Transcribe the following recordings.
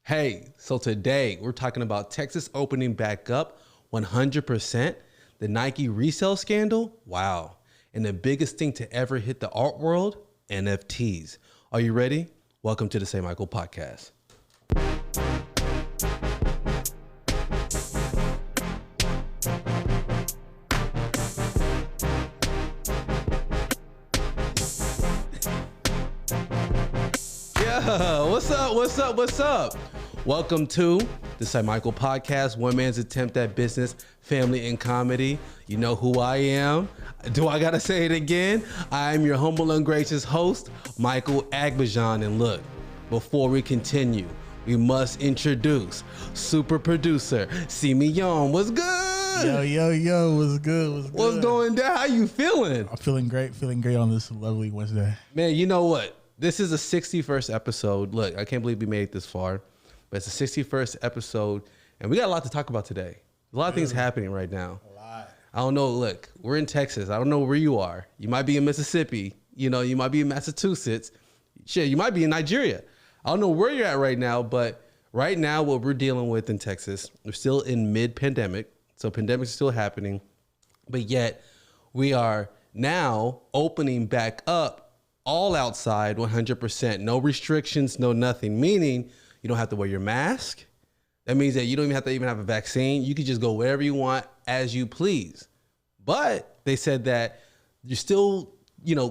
Hey, so today we're talking about Texas opening back up 100%, the Nike resale scandal, wow, and the biggest thing to ever hit the art world, NFTs. Are you ready? Welcome to the Saymichael podcast. Yeah, what's up? Welcome to the Saymichael podcast, one man's attempt at business, family, and comedy. You know who I am. Do I gotta say it again? I am your humble and gracious host, Michael Aigbedion. And look, before we continue, we must introduce super producer Saymichael. What's good? Yo, what's good? What's going down? How you feeling? I'm feeling great on this lovely Wednesday. Man, you know what? This is the 61st episode. Look, I can't believe we made it this far, but it's the 61st episode, and we got a lot to talk about today. A lot of things happening right now. A lot. I don't know. Look, we're in Texas. I don't know where you are. You might be in Mississippi. You know, you might be in Massachusetts. Shit, you might be in Nigeria. I don't know where you're at right now, but right now what we're dealing with in Texas, we're still in mid-pandemic, so pandemic's still happening, but yet we are now opening back up all outside 100%, no restrictions, no nothing, meaning you don't have to wear your mask. That means that you don't even have to have a vaccine. You can just go wherever you want as you please. But they said that you still,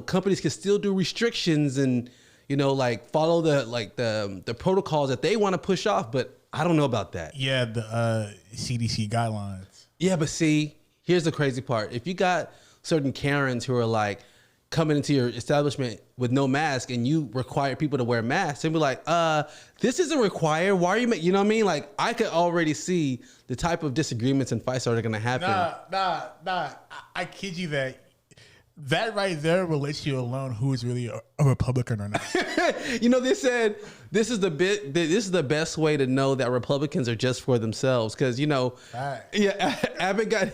companies can still do restrictions and, like follow the protocols that they want to push off. But I don't know about that. Yeah, the CDC guidelines. Yeah, but see, here's the crazy part. If you got certain Karens who are like, coming into your establishment with no mask and you require people to wear masks and be like, this isn't required. Why are you you know what I mean? Like, I could already see the type of disagreements and fights that are going to happen. Nah. I kid you that right there will let you alone who is really a Republican or not. They said this is the best way to know that Republicans are just for themselves because Abbott got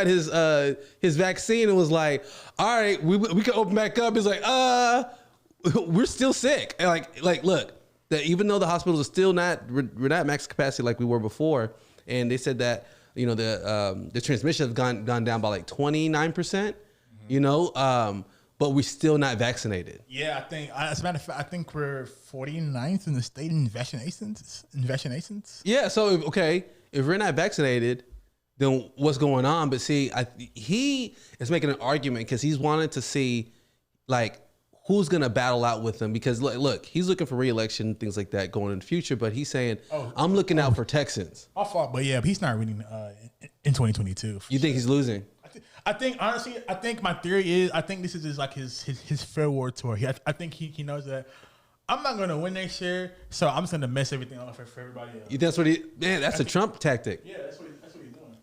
his vaccine and was like, all right, we can open back up. He's like, we're still sick. And like look, that even though the hospitals are still we're not max capacity like we were before, and they said that the transmission has gone down by like 29%. But we're still not vaccinated. Yeah, I think, as a matter of fact, I think we're 49th in the state in vaccinations. Yeah, so, if we're not vaccinated, then what's going on? But see, he is making an argument because he's wanted to see, like, who's going to battle out with him. Because, look, he's looking for re-election, things like that going in the future. But he's saying, I'm looking out for Texans. My fault, but yeah, he's not winning in 2022. You think he's losing? I think honestly, my theory is this is just like his farewell tour. I think he knows that I'm not gonna win next year, so I'm just gonna mess everything up for everybody else. That's what that's a Trump tactic. Yeah, that's what he's doing.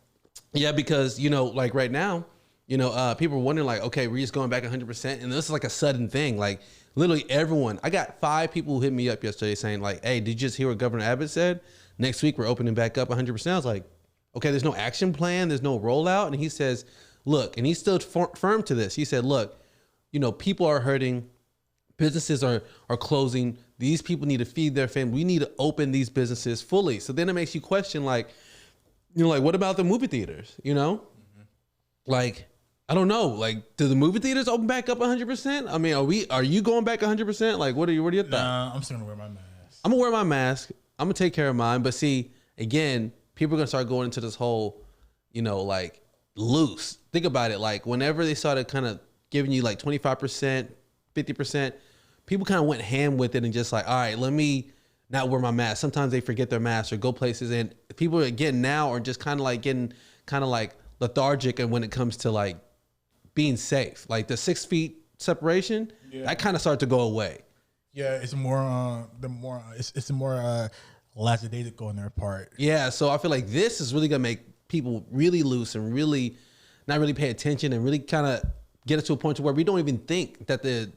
Yeah, because like right now, people are wondering like, okay, we're just going back 100%, and this is like a sudden thing. Like literally everyone. I got 5 people who hit me up yesterday saying like, hey, did you just hear what Governor Abbott said? Next week we're opening back up 100%. I was like, okay, there's no action plan, there's no rollout, and he says, look, and he's still firm to this. He said, look, people are hurting. Businesses are closing. These people need to feed their family. We need to open these businesses fully. So then it makes you question, like, what about the movie theaters? Mm-hmm. Like, I don't know. Like, do the movie theaters open back up 100%? I mean, are you going back 100%? Like, what are your thoughts? Nah, I'm still gonna wear my mask. I'm gonna wear my mask. I'm gonna take care of mine. But see, again, people are gonna start going into this whole, like, loose. Think about it. Like whenever they started kind of giving you like 25%, 50%, people kind of went ham with it and just like, all right, let me not wear my mask. Sometimes they forget their mask or go places, and people again now are just kind of like getting kind of like lethargic. And when it comes to like being safe, like the 6 feet separation, that kind of started to go away. Yeah, it's more it's more lackadaisical on their part. Yeah, so I feel like this is really gonna make people really loose and really not really pay attention and really kind of get us to a point to where we don't even think that the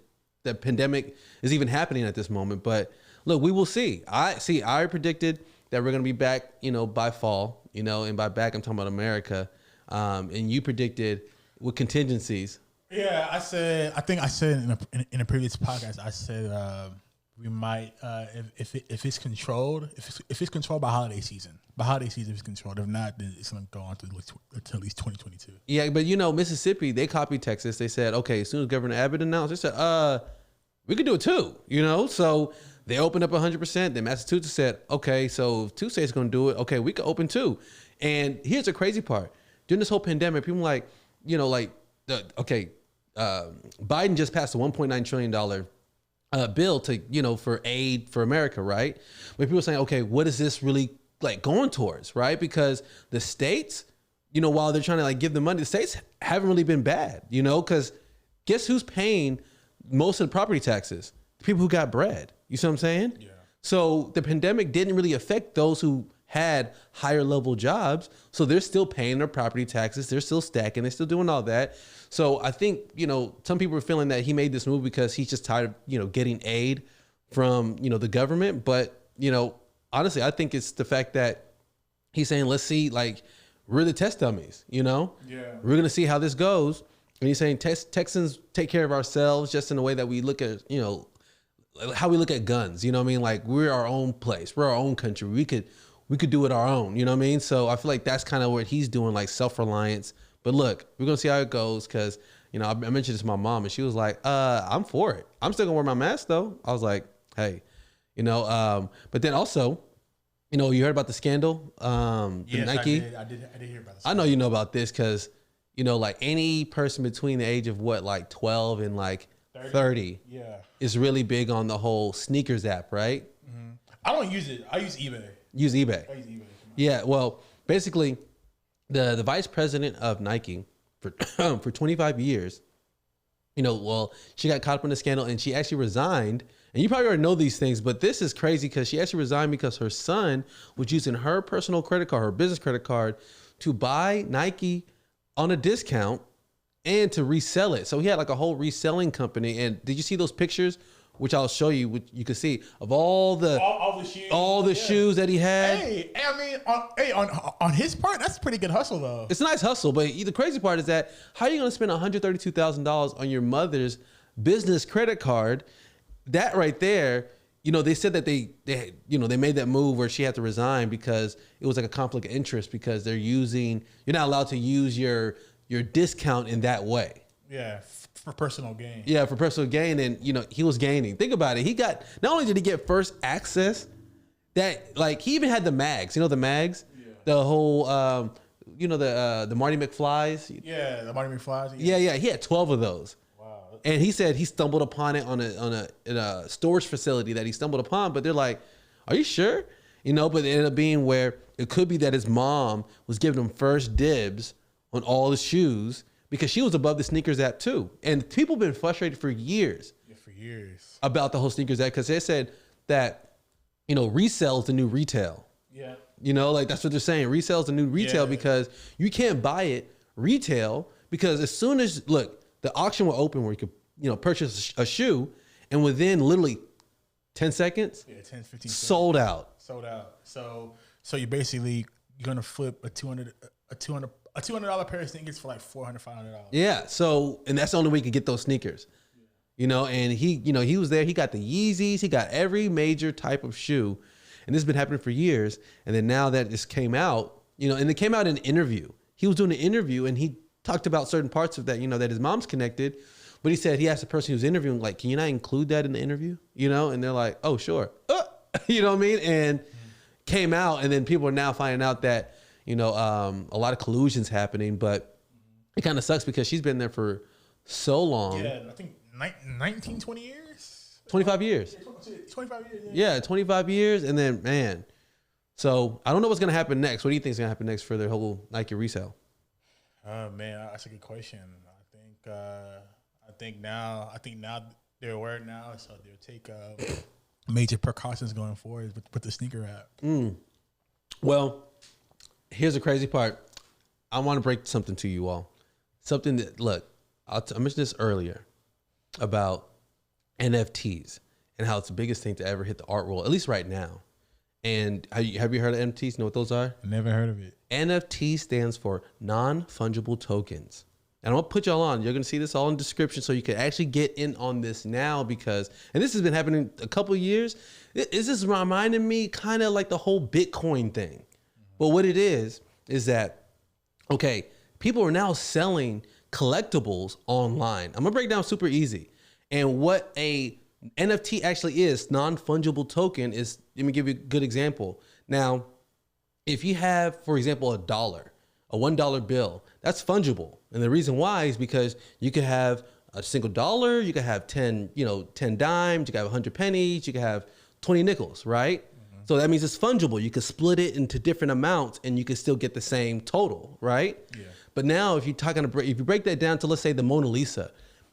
pandemic is even happening at this moment. But look, we will see. I predicted that we're going to be back, by fall, and by back, I'm talking about America. And you predicted with contingencies. Yeah, I think I said in a previous podcast, I said we might if it's controlled, if it's controlled by holiday season. By holiday season, if it's controlled. If not, then it's gonna go on to at least 2022. Yeah, but you know, Mississippi, they copied Texas. They said, okay, as soon as Governor Abbott announced, they said, we could do it too. You know, so they opened up 100%. Then Massachusetts said, okay, so if 2 states gonna do it, okay, we could open too. And here's the crazy part: during this whole pandemic, people like, you know, like, Biden just passed a $1.9 trillion bill to, you know, for aid for America, right? But people are saying, okay, what is this really like going towards, right? Because the states, you know, while they're trying to like give the money, the states haven't really been bad, you know, because guess who's paying most of the property taxes? The people who got bread. You see what I'm saying? Yeah. So the pandemic didn't really affect those who had higher level jobs. So they're still paying their property taxes. They're still stacking. They're still doing all that. So I think, you know, some people are feeling that he made this move because he's just tired of, you know, getting aid from, you know, the government. But, you know, honestly, I think it's the fact that he's saying, let's see, like, we're the test dummies, you know? Yeah. We're going to see how this goes. And he's saying Texans take care of ourselves just in the way that we look at, you know, how we look at guns. You know what I mean? Like, we're our own place. We're our own country. We could do it our own. You know what I mean? So I feel like that's kind of what he's doing, like self-reliance. But look, we're going to see how it goes because, you know, I mentioned this to my mom and she was like, I'm for it. I'm still going to wear my mask though. I was like, hey, you know, but then also, you know, you heard about the scandal? Yes, Nike? I did hear about this. I know you know about this because, you know, like any person between the age of what, like 12 and like 30 is really big on the whole sneakers app, right? Mm-hmm. I don't use it. I use eBay. Use eBay. I use eBay. Yeah, well, basically, the vice president of Nike for 25 years, you know, well, she got caught up in the scandal and she actually resigned. And you probably already know these things, but this is crazy because she actually resigned because her son was using her personal credit card, her business credit card, to buy Nike on a discount and to resell it. So he had like a whole reselling company. And did you see those pictures? Which I'll show you, which you can see of all the shoes that he had. Hey, I mean, on his part, that's a pretty good hustle though. It's a nice hustle, but the crazy part is that how are you going to spend $132,000 on your mother's business credit card? That right there, you know, they said that they made that move where she had to resign because it was like a conflict of interest because you're not allowed to use your discount in that way. Yeah. For personal gain. Yeah, for personal gain. And, you know, he was gaining. Think about it. Not only did he get first access, that, like, he even had the mags. You know, the mags? Yeah. The whole, you know, the Marty McFlys? Yeah, the Marty McFlys. Yeah, he had 12 of those. Wow. And he said he stumbled upon it in a storage facility that he stumbled upon. But they're like, are you sure? You know, but it ended up being where it could be that his mom was giving him first dibs on all the shoes, because she was above the sneakers app too. And people have been frustrated for years. Yeah, for years. About the whole sneakers app because they said that, you know, resale is the new retail. Yeah. You know, like that's what they're saying. Resale is the new retail because you can't buy it retail because as soon as, look, the auction will open where you could, you know, purchase a shoe and within literally 10 seconds, 10, 15 seconds. Sold out. So you're going to flip a $200 pair of sneakers for like $400, $500. Yeah. So, and that's the only way you could get those sneakers, you know, and he was there. He got the Yeezys. He got every major type of shoe. And this has been happening for years. And then now that this came out, you know, and it came out in an interview. He was doing an interview and he talked about certain parts of that, you know, that his mom's connected. But he said, he asked the person he was interviewing, like, can you not include that in the interview? You know, and they're like, oh, sure. You know what I mean? And came out, and then people are now finding out that, you know, a lot of collusion's happening, but it kind of sucks because she's been there for so long. Yeah, I think 19, 20 years? 25 years. 25 years. Yeah, 25 years. And then, man, so I don't know what's going to happen next. What do you think is going to happen next for their whole Nike resale? Man, that's a good question. I think now they're aware now, so they'll take major precautions going forward with the sneaker app. Well, here's the crazy part. I want to break something to you all. Something that, look, I mentioned this earlier about NFTs and how it's the biggest thing to ever hit the art world, at least right now. And have you heard of NFTs? Know what those are? Never heard of it. NFT stands for non-fungible tokens. And I'm gonna put y'all on. You're gonna see this all in the description, so you can actually get in on this now because, and this has been happening a couple of years. This is reminding me kind of like the whole Bitcoin thing. But what it is that, okay, people are now selling collectibles online. I'm gonna break down super easy. And what a NFT actually is, non-fungible token, is, let me give you a good example. Now, if you have, for example, a $1 bill, that's fungible. And the reason why is because you could have a single dollar, you could have 10 dimes, you could have 100 pennies, you could have 20 nickels, right? Mm-hmm. So that means it's fungible. You could split it into different amounts and you could still get the same total, right? Yeah. But now if you break that down to, let's say, the Mona Lisa,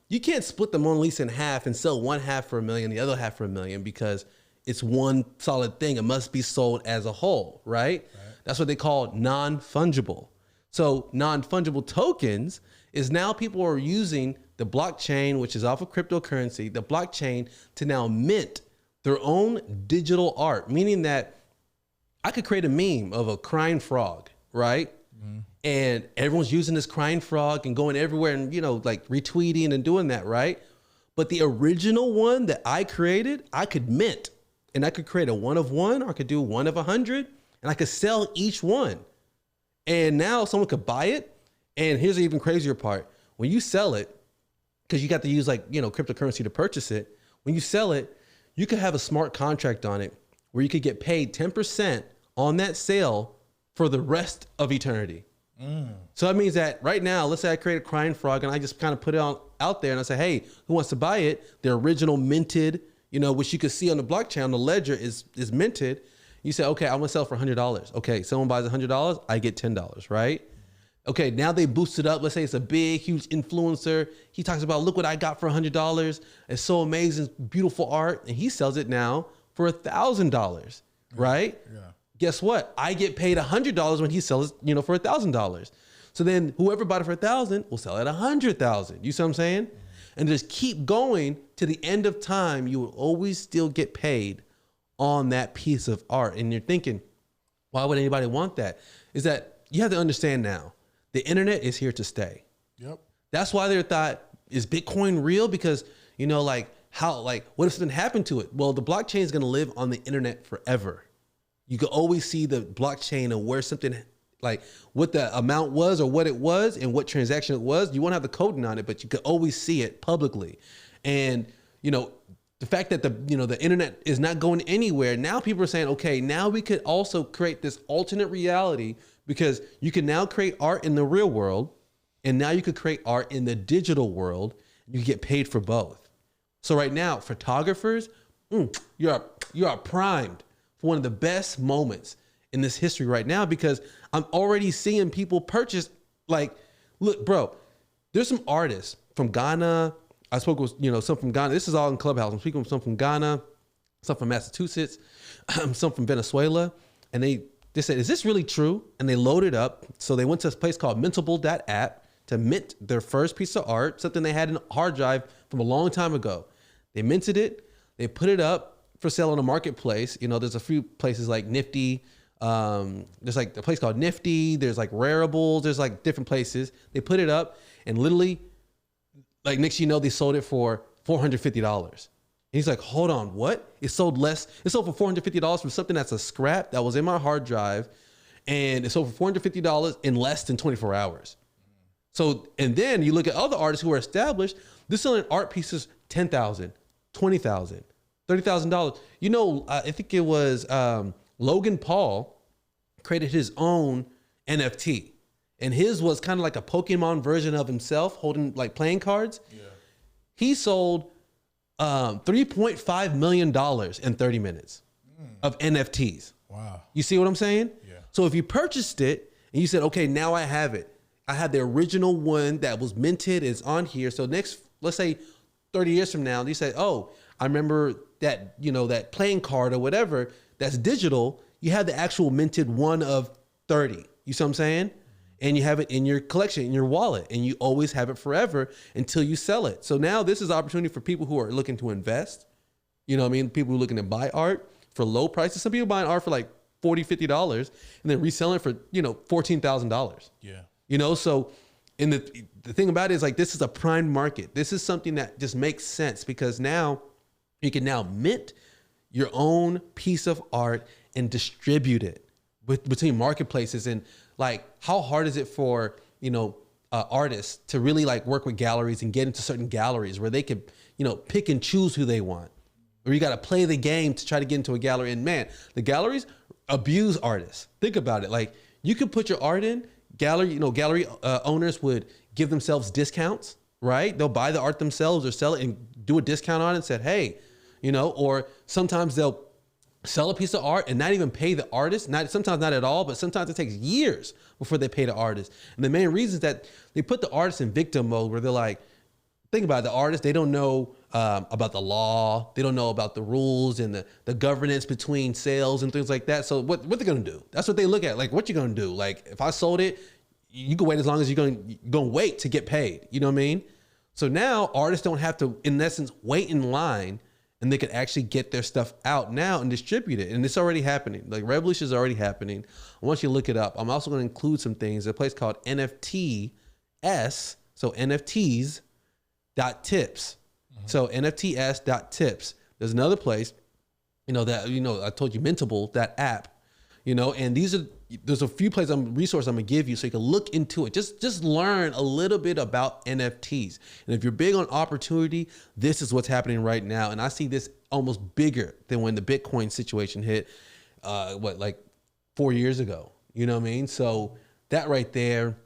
you can't split the Mona Lisa in half and sell one half for $1 million, the other half for $1 million, because it's one solid thing. It must be sold as a whole, right? That's what they call non-fungible. So non-fungible tokens is now people are using the blockchain, which is off of cryptocurrency, the blockchain, to now mint their own digital art, meaning that I could create a meme of a crying frog, right? Mm-hmm. And everyone's using this crying frog and going everywhere and, like retweeting and doing that, right? But the original one that I created, I could mint, and I could create a 1 of 1, or I could do 1 of 100, and I could sell each one. And now someone could buy it. And here's the even crazier part. When you sell it, because you got to use cryptocurrency to purchase it, when you sell it, you could have a smart contract on it where you could get paid 10% on that sale for the rest of eternity. So that means that right now, let's say I create a crying frog and I just kind of put it out there and I say, hey, who wants to buy it? The original minted, which you could see on the blockchain, the ledger is minted. You say, okay, I'm gonna sell for $100. Okay, someone buys $100, I get $10, right? Okay, now they boost it up. Let's say it's a big, huge influencer. He talks about, look what I got for $100. It's so amazing, beautiful art. And he sells it now for $1,000, right? Yeah. Guess what? I get paid $100 when he sells it, for $1,000. So then whoever bought it for $1,000 will sell it $100,000. You see what I'm saying? Mm-hmm. And just keep going to the end of time. You will always still get paid on that piece of art. And you're thinking, why would anybody want that? Is that you have to understand now, the internet is here to stay. Yep. That's why they thought, is Bitcoin real? Because, what if something happened to it? Well, the blockchain is going to live on the internet forever. You could always see the blockchain and where something, like what the amount was or what it was and what transaction it was. You won't have the coding on it, but you could always see it publicly. And, the fact that the internet is not going anywhere, now people are saying, okay, now we could also create this alternate reality, because you can now create art in the real world, and now you could create art in the digital world. You get paid for both. So right now, photographers, you are primed for one of the best moments in this history right now, because I'm already seeing people purchase, look, bro, there's some artists from Ghana. I spoke with, some from Ghana. This is all in Clubhouse. I'm speaking with some from Ghana, some from Massachusetts, some from Venezuela. And they said, is this really true? And they loaded up. So they went to a place called Mintable.app to mint their first piece of art, something they had in a hard drive from a long time ago. They minted it. They put it up for sale on a marketplace. There's a few places like Nifty. There's a place called Nifty. There's Rareables. There's different places. They put it up, and literally, next they sold it for $450. And he's like, hold on, what? It sold for $450 from something that's a scrap that was in my hard drive, and it sold for $450 in less than 24 hours. So, and then you look at other artists who are established, they're selling art pieces $10,000, $20,000, $30,000. I think it was Logan Paul created his own NFT. And his was kind of like a Pokemon version of himself holding playing cards. Yeah. He sold $3.5 million in 30 minutes of NFTs. Wow. You see what I'm saying? Yeah. So if you purchased it and you said, okay, now I have it. I had the original one that was minted, is on here. So next, let's say 30 years from now, you say, oh, I remember that, that playing card or whatever, that's digital. You have the actual minted 1 of 30. You see what I'm saying? And you have it in your collection, in your wallet, and you always have it forever until you sell it. So now this is an opportunity for people who are looking to invest. People who are looking to buy art for low prices. Some people buying art for $40, $50 and then reselling it for, $14,000. Yeah. So And the thing about it is like, this is a prime market. This is something that just makes sense because now you can now mint your own piece of art and distribute it between marketplaces. And like, how hard is it for, artists to really like work with galleries and get into certain galleries where they could, pick and choose who they want, or you got to play the game to try to get into a gallery. And man, the galleries abuse artists. Think about it. Like, you could put your art in gallery, gallery owners would give themselves discounts, right? They'll buy the art themselves or sell it and do a discount on it and said, hey, or sometimes they'll sell a piece of art and not even pay the artist. Sometimes not at all, but sometimes it takes years before they pay the artist. And the main reason is that they put the artist in victim mode where they're like, think about it, the artist, they don't know about the law. They don't know about the rules and the governance between sales and things like that. So what they're going to do? That's what they look at. Like, what you going to do? Like, if I sold it, you can wait as long as you're going to wait to get paid. You know what I mean? So now artists don't have to, in essence, wait in line, and they can actually get their stuff out now and distribute it. And it's already happening. Like, revolution is already happening. I want you to look it up. I'm also going to include some things. There's a place called NFTs, so NFTs.tips. So NFTs.tips. There's another place, that, I told you, Mintable, that app, and there's a few places, resources I'm gonna give you so you can look into it. Just learn a little bit about NFTs. And if you're big on opportunity, this is what's happening right now. And I see this almost bigger than when the Bitcoin situation hit, like 4 years ago. You know what I mean? So that right there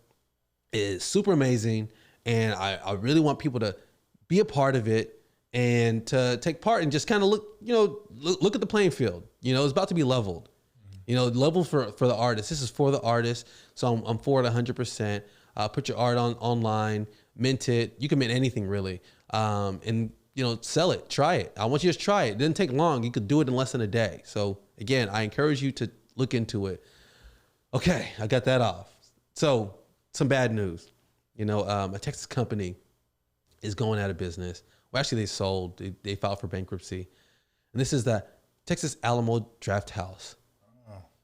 is super amazing. And I really want people to be a part of it and to take part and just kind of look at the playing field. It's about to be leveled. Level for the artist. This is for the artist. So I'm for it 100%. Put your art online, mint it. You can mint anything really. And sell it, try it. I want you to try it. It didn't take long. You could do it in less than a day. So again, I encourage you to look into it. Okay, I got that off. So some bad news. A Texas company is going out of business. Well, actually they sold, they filed for bankruptcy. And this is the Texas Alamo Draft House.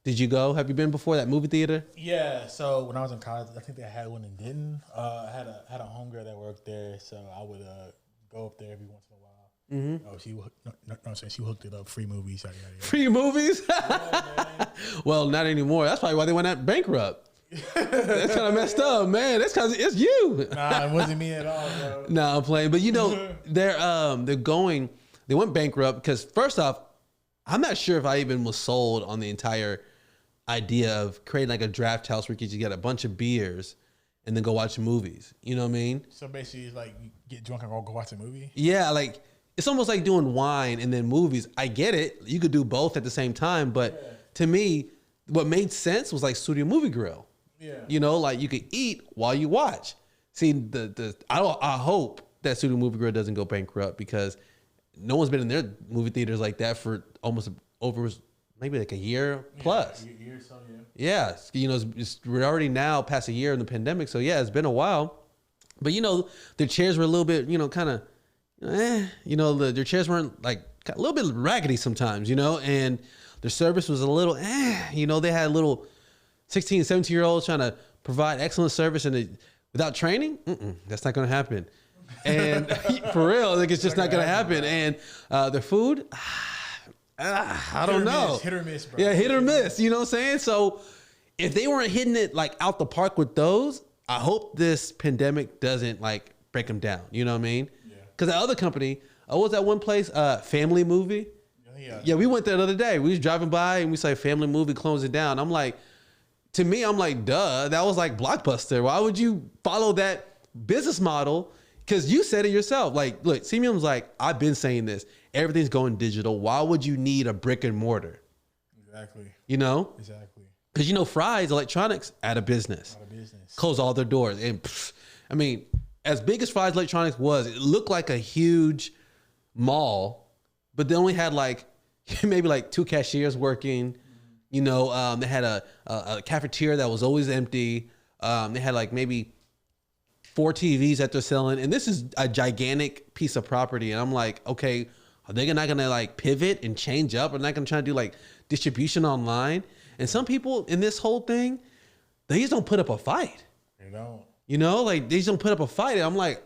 Did you go? Have you been before, that movie theater? Yeah. So when I was in college, I think they had one in Denton. I had a homegirl that worked there, so I would go up there every once in a while. Mm-hmm. She hooked it up. Free movies. Yada, yada, yada. Free movies? Yeah, well, not anymore. That's probably why they went out bankrupt. That's kind of messed up, man. That's because it's you. Nah, it wasn't me at all, bro. Nah, I'm playing. But they went bankrupt because first off, I'm not sure if I even was sold on the entire idea of creating like a draft house where you could just get a bunch of beers and then go watch movies. You know what I mean? So basically it's like you get drunk and go watch a movie? Yeah, like it's almost like doing wine and then movies. I get it. You could do both at the same time. But to me, what made sense was like Studio Movie Grill. Yeah. Like you could eat while you watch. See, I hope that Studio Movie Grill doesn't go bankrupt because no one's been in their movie theaters like that for almost over maybe like a year plus. Yeah, a year or so, yeah. Yeah, we're already now past a year in the pandemic, so yeah, it's been a while. But their chairs were a little bit, kind of, their chairs weren't like a little bit raggedy sometimes, and their service was a little, they had little 16, 17-year-olds trying to provide excellent service and without training, that's not going to happen. And for real, like it's just not going to happen. And their food, I don't know. Hit or miss, bro. Yeah, hit or miss. You know what I'm saying? So if they weren't hitting it like out the park with those, I hope this pandemic doesn't like break them down. You know what I mean? Yeah. Because that other company, what was that one place? Family Movie. Yeah, we went there the other day. We was driving by and we saw Family Movie close it down. To me, I'm like, duh, that was like Blockbuster. Why would you follow that business model? Because you said it yourself. Like, look, Simeon's like, I've been saying this. Everything's going digital. Why would you need a brick and mortar? Exactly. Exactly. Because, Fry's Electronics out of business. Closed all their doors. And, as big as Fry's Electronics was, it looked like a huge mall, but they only had maybe 2 cashiers working. They had a cafeteria that was always empty. They had maybe 4 TVs that they're selling, and this is a gigantic piece of property. And I'm like, okay, are they not gonna pivot and change up? Are they not gonna try to do distribution online? And some people in this whole thing, they just don't put up a fight. They don't. You know, like they just don't put up a fight. I'm like,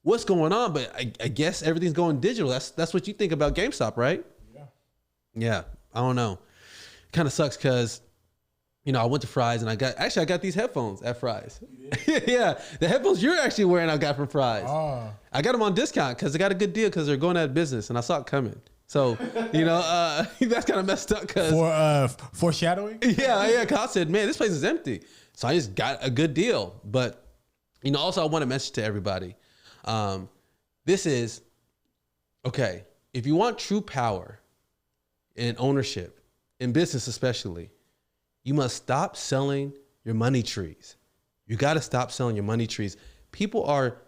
what's going on? But I guess everything's going digital. That's what you think about GameStop, right? Yeah. I don't know. Kind of sucks because, you know, I went to Fry's and I got these headphones at Fry's. Yeah, the headphones you're actually wearing I got from Fry's. Oh. I got them on discount because they got a good deal because they're going out of business and I saw it coming. So, you know, that's kind of messed up because For foreshadowing? yeah, because I said, man, this place is empty. So I just got a good deal. But, you know, also I want to message to everybody. This is, okay, if you want true power and ownership, in business especially, you must stop selling your money trees. You got to stop selling your money trees. People are,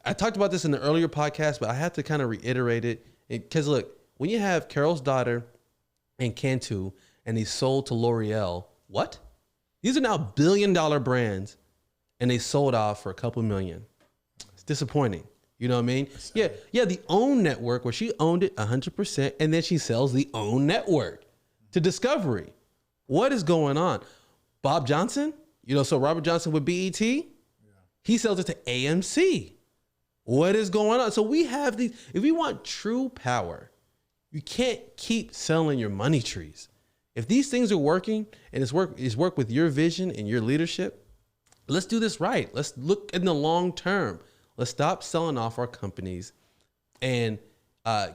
I talked about this in the earlier podcast, but I have to kind of reiterate it. Because look, when you have Carol's daughter and Cantu and they sold to L'Oreal, what? These are now billion-dollar brands and they sold off for a couple million. It's disappointing. You know what I mean? Yeah, the OWN network where she owned it 100% and then she sells the OWN network to Discovery. What is going on? Bob Johnson, you know, so Robert Johnson with BET, he sells it to AMC. What is going on? So we have these, if we want true power, you can't keep selling your money trees. If these things are working and it's work with your vision and your leadership, let's do this right. Let's look in the long term. Let's stop selling off our companies and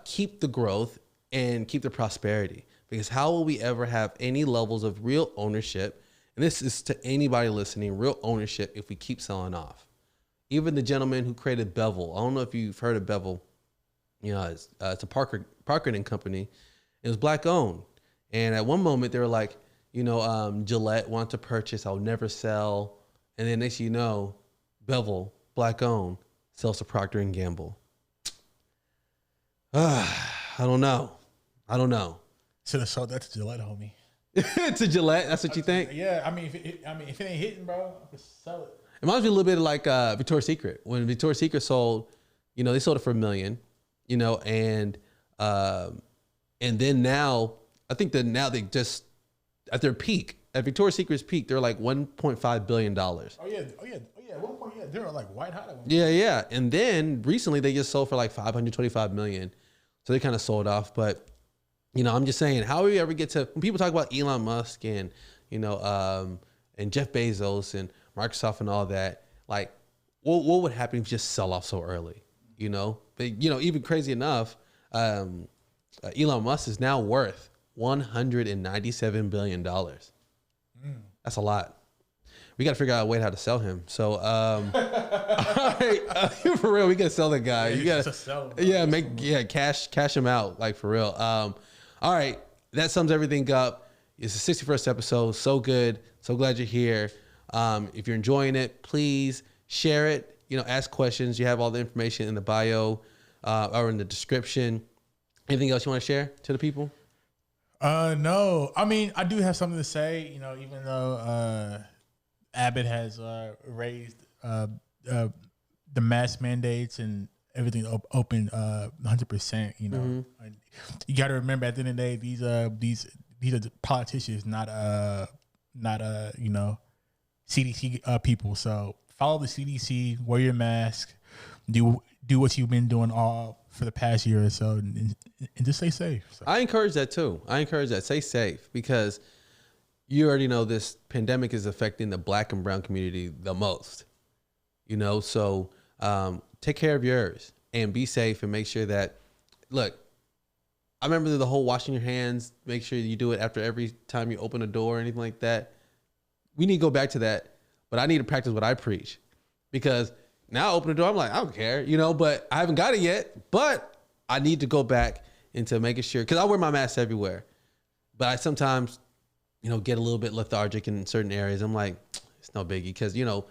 keep the growth and keep the prosperity. Because how will we ever have any levels of real ownership? And this is to anybody listening, real ownership if we keep selling off. Even the gentleman who created Bevel. I don't know if you've heard of Bevel. You know, it's a Parker and Company. It was black owned. And at one moment they were like, you know, Gillette wanted to purchase, I'll never sell. And then next you know, Bevel, black owned, sells to Procter and Gamble. I don't know. Should have sold that to Gillette, homie. To Gillette, that's what you think? Yeah, I mean, if it ain't hitting, bro, I could sell it. It reminds me a little bit of like Victoria's Secret. When Victoria's Secret sold, you know, they sold it for $1 million, you know, and then now, I think that now they just, at their peak, at Victoria's Secret's peak, they're like $1.5 billion. Oh yeah. At one point, they were like white hot at one point. Yeah. And then recently they just sold for like $525 million. So they kind of sold off. But, you know, I'm just saying, how do we ever get to, when people talk about Elon Musk and, you know, and Jeff Bezos and Microsoft and all that, like, what would happen if you just sell off so early, you know? But, you know, even crazy enough, Elon Musk is now worth $197 billion. That's a lot. We got to figure out a way how to sell him. So, all right, for real, we got to sell that guy. You got to sell him. Cash him out, like for real. All right, that sums everything up. It's the 61st episode. So good. So glad you're here. If you're enjoying it, please share it. You know, ask questions. You have all the information in the bio or in the description. Anything else you want to share to the people? No. I mean, I do have something to say. You know, even though Abbott has raised the mask mandates and everything open 100%. You know, you got to remember at the end of the day, these are the politicians, not you know, CDC people. So follow the CDC, wear your mask, do what you've been doing all for the past year or so, and just stay safe. So. I encourage that too. Stay safe because you already know this pandemic is affecting the Black and brown community the most. You know, so take care of yours and be safe and make sure that, look, I remember the whole washing your hands, make sure you do it after every time you open a door or anything like that. We need to go back to that, but I need to practice what I preach because now I open the door, I'm like, I don't care, you know, but I haven't got it yet, but I need to go back into making sure, because I wear my mask everywhere, but I sometimes, you know, get a little bit lethargic in certain areas. I'm like, it's no biggie because, you know,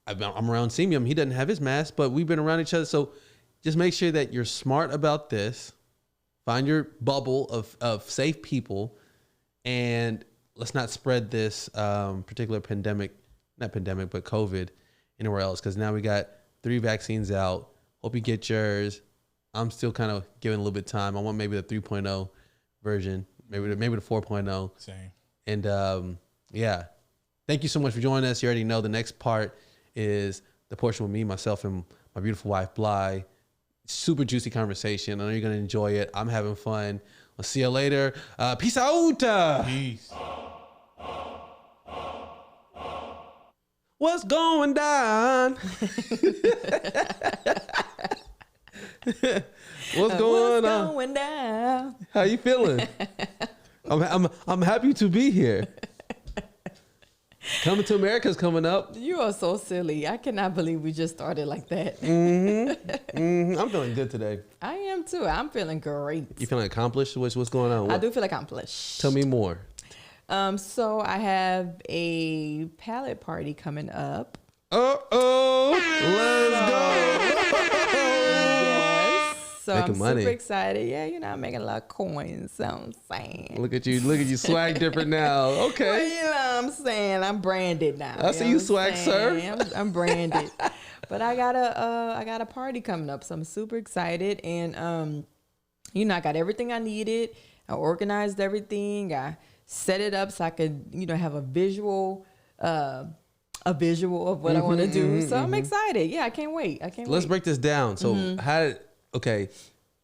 I'm around Semium. He doesn't have his mask, but we've been around each other. So just make sure that you're smart about this. Find your bubble of safe people, and let's not spread this particular pandemic, not pandemic, but COVID anywhere else. Because now we got 3 vaccines out. Hope you get yours. I'm still kind of giving a little bit of time. I want maybe the 3.0 version, maybe the 4.0. Same. And yeah, thank you so much for joining us. You already know the next part is the portion with me, myself, and my beautiful wife, Bly. Super juicy conversation. I know you're going to enjoy it. I'm having fun. I'll see you later. Peace out. Peace. What's going down? What's going down? How you feeling? I'm happy to be here. Coming to America's coming up. You are so silly. I cannot believe we just started like that. I'm feeling good today. I am too. I'm feeling great. You feeling accomplished? What's going on? I do feel accomplished. Tell me more. So I have a palette party coming up. Let's go. Yes. So Making I'm money. super excited. Yeah, I'm making a lot of coins. So I'm saying. Look at you swag different now. Okay. Well, you know what I'm saying? I'm branded now. I see you swag, sir. I'm branded. But I got a party coming up, so I'm super excited. And I got everything I needed. I organized everything. I set it up so I could, have a visual of what I want to do. So I'm excited. Yeah, I can't wait. Let's break this down. So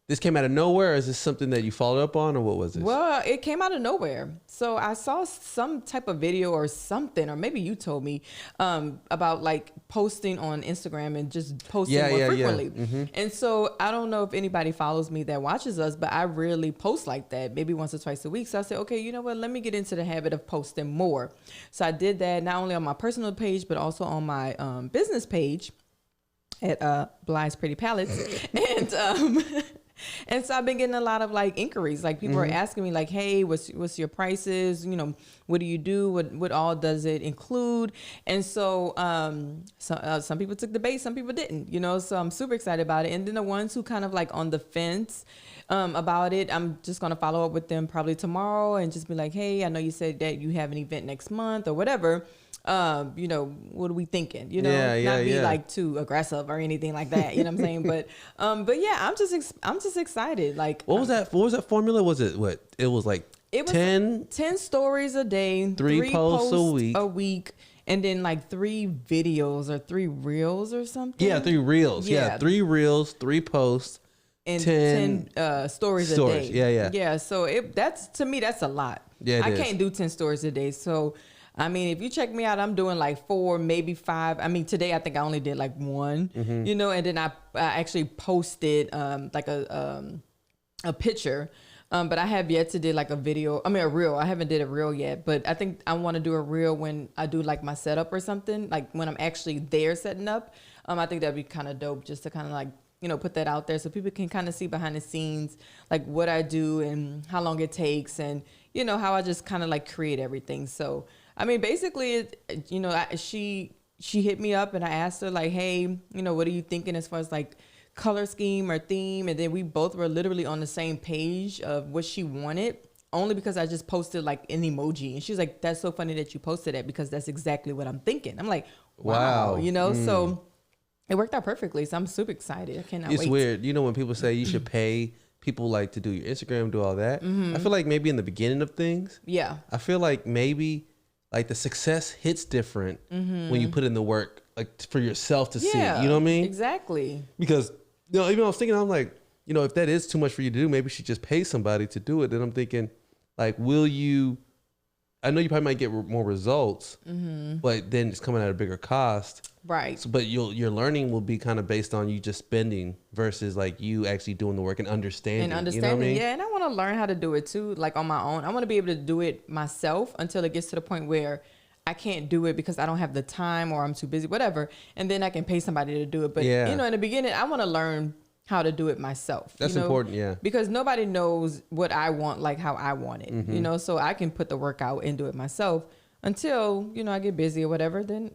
this came out of nowhere, or is this something that you followed up on, or what was this? Well, it came out of nowhere. So I saw some type of video or something, or maybe you told me about like posting on Instagram and just posting more frequently. Yeah. And so I don't know if anybody follows me that watches us, but I rarely post like that, maybe once or twice a week. So I said, okay, you know what? Let me get into the habit of posting more. So I did that not only on my personal page, but also on my business page at Bly's Pretty Palettes. And so I've been getting a lot of like inquiries. Like people are asking me like, hey, what's your prices? What do you do? What all does it include? And so some people took the bait, some people didn't, so I'm super excited about it. And then the ones who kind of like on the fence about it, I'm just going to follow up with them probably tomorrow and just be like, hey, I know you said that you have an event next month or whatever. What are we thinking? Not be like too aggressive or anything like that. You know what I'm saying? But yeah, I'm just excited. Like, what was that? What was that formula? Was it what? It was like 10 stories a day, 3 posts a week, and then like 3 videos or 3 reels or something. Yeah, 3 reels. Yeah, 3 reels, 3 posts. And 10 stories a day. Yeah. So to me, that's a lot. Yeah, I can't do 10 stories a day. So, I mean, if you check me out, I'm doing like 4, maybe 5. I mean, today I think I only did like 1, and then I actually posted like a picture. But I have yet to do like a reel. I haven't did a reel yet, but I think I want to do a reel when I do like my setup or something, like when I'm actually there setting up. I think that'd be kind of dope just to kind of like, put that out there so people can kind of see behind the scenes, like what I do and how long it takes and, how I just kind of like create everything. So, I mean, basically, she hit me up and I asked her like, hey, what are you thinking as far as like color scheme or theme? And then we both were literally on the same page of what she wanted, only because I just posted like an emoji. And she's like, that's so funny that you posted that because that's exactly what I'm thinking. I'm like, wow. So it worked out perfectly. So I'm super excited. I cannot wait. It's weird. When people say you should pay people like to do your Instagram, do all that. I feel like maybe in the beginning of things. Yeah. I feel like maybe like the success hits different when you put in the work, like for yourself to see. You know what I mean? Exactly. Because even I was thinking, I'm like, if that is too much for you to do, maybe you should just pay somebody to do it. Then I'm thinking, like, will you? I know you probably might get more results, but then it's coming at a bigger cost. Right. So, but your learning will be kind of based on you just spending versus like you actually doing the work and understanding. You know what I mean? Yeah. And I want to learn how to do it too, like on my own. I want to be able to do it myself until it gets to the point where I can't do it because I don't have the time or I'm too busy, whatever. And then I can pay somebody to do it. But in the beginning, I want to learn how to do it myself. That's important, yeah. Because nobody knows what I want, like how I want it, so I can put the work out and do it myself until, I get busy or whatever, then,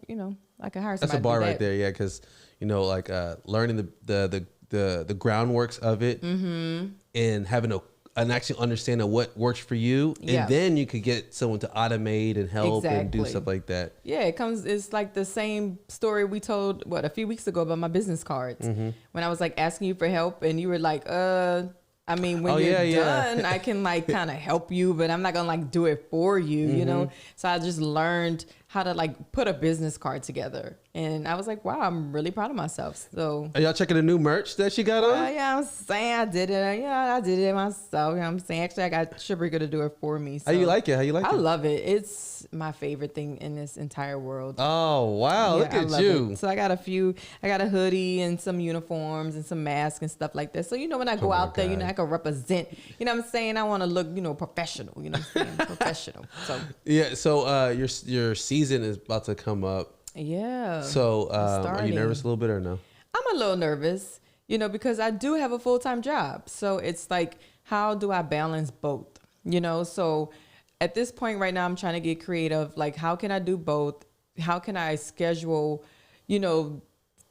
I can hire somebody. That's a bar right there, yeah, because, like learning the groundworks of it and having an actual understanding of what works for you, and then you could get someone to automate and help and do stuff like that. Yeah, it's like the same story we told a few weeks ago about my business cards when I was like asking you for help and you were like, I mean, when you're done, I can like kind of help you, but I'm not gonna like do it for you, you know? So I just learned how to like put a business card together. And I was like, wow, I'm really proud of myself. So Are y'all checking the new merch that she got on? yeah, I'm saying I did it. Yeah, I did it myself. You know what I'm saying? Actually, I got Shabrika to do it for me. So How you like it? How you like I it? love it. It's my favorite thing in this entire world. Oh, wow. Yeah, Look I at love you. it. So I got a hoodie and some uniforms and some masks and stuff like that. So, you know, when I go my out there, you know, God. I can represent, you know what I'm saying? I want to look, you know, professional, you know what I'm saying? Professional. So, Yeah. So your season is about to come up. yeah. So are you starting. nervous a little bit or no? I'm a little nervous, you know, because I do have a full-time job. So it's like, how do I balance both? You know, so at this point right now, I'm trying to get creative. Like, how can I do both? How can I schedule, you know,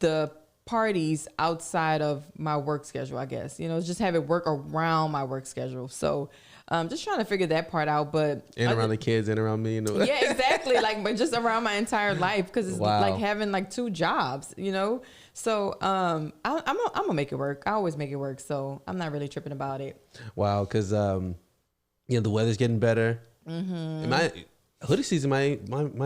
the parties outside of my work schedule, I guess, you know, just have it work around my work schedule. So just trying to figure that part out. But And around the kids and around me, you know. yeah, exactly. Like, but just around my entire life, because it's Wow. like having like 2 jobs, you know. So I'm gonna make it work. I always make it work. So I'm not really tripping about it. Wow, because you know the weather's getting better. Hoodie season might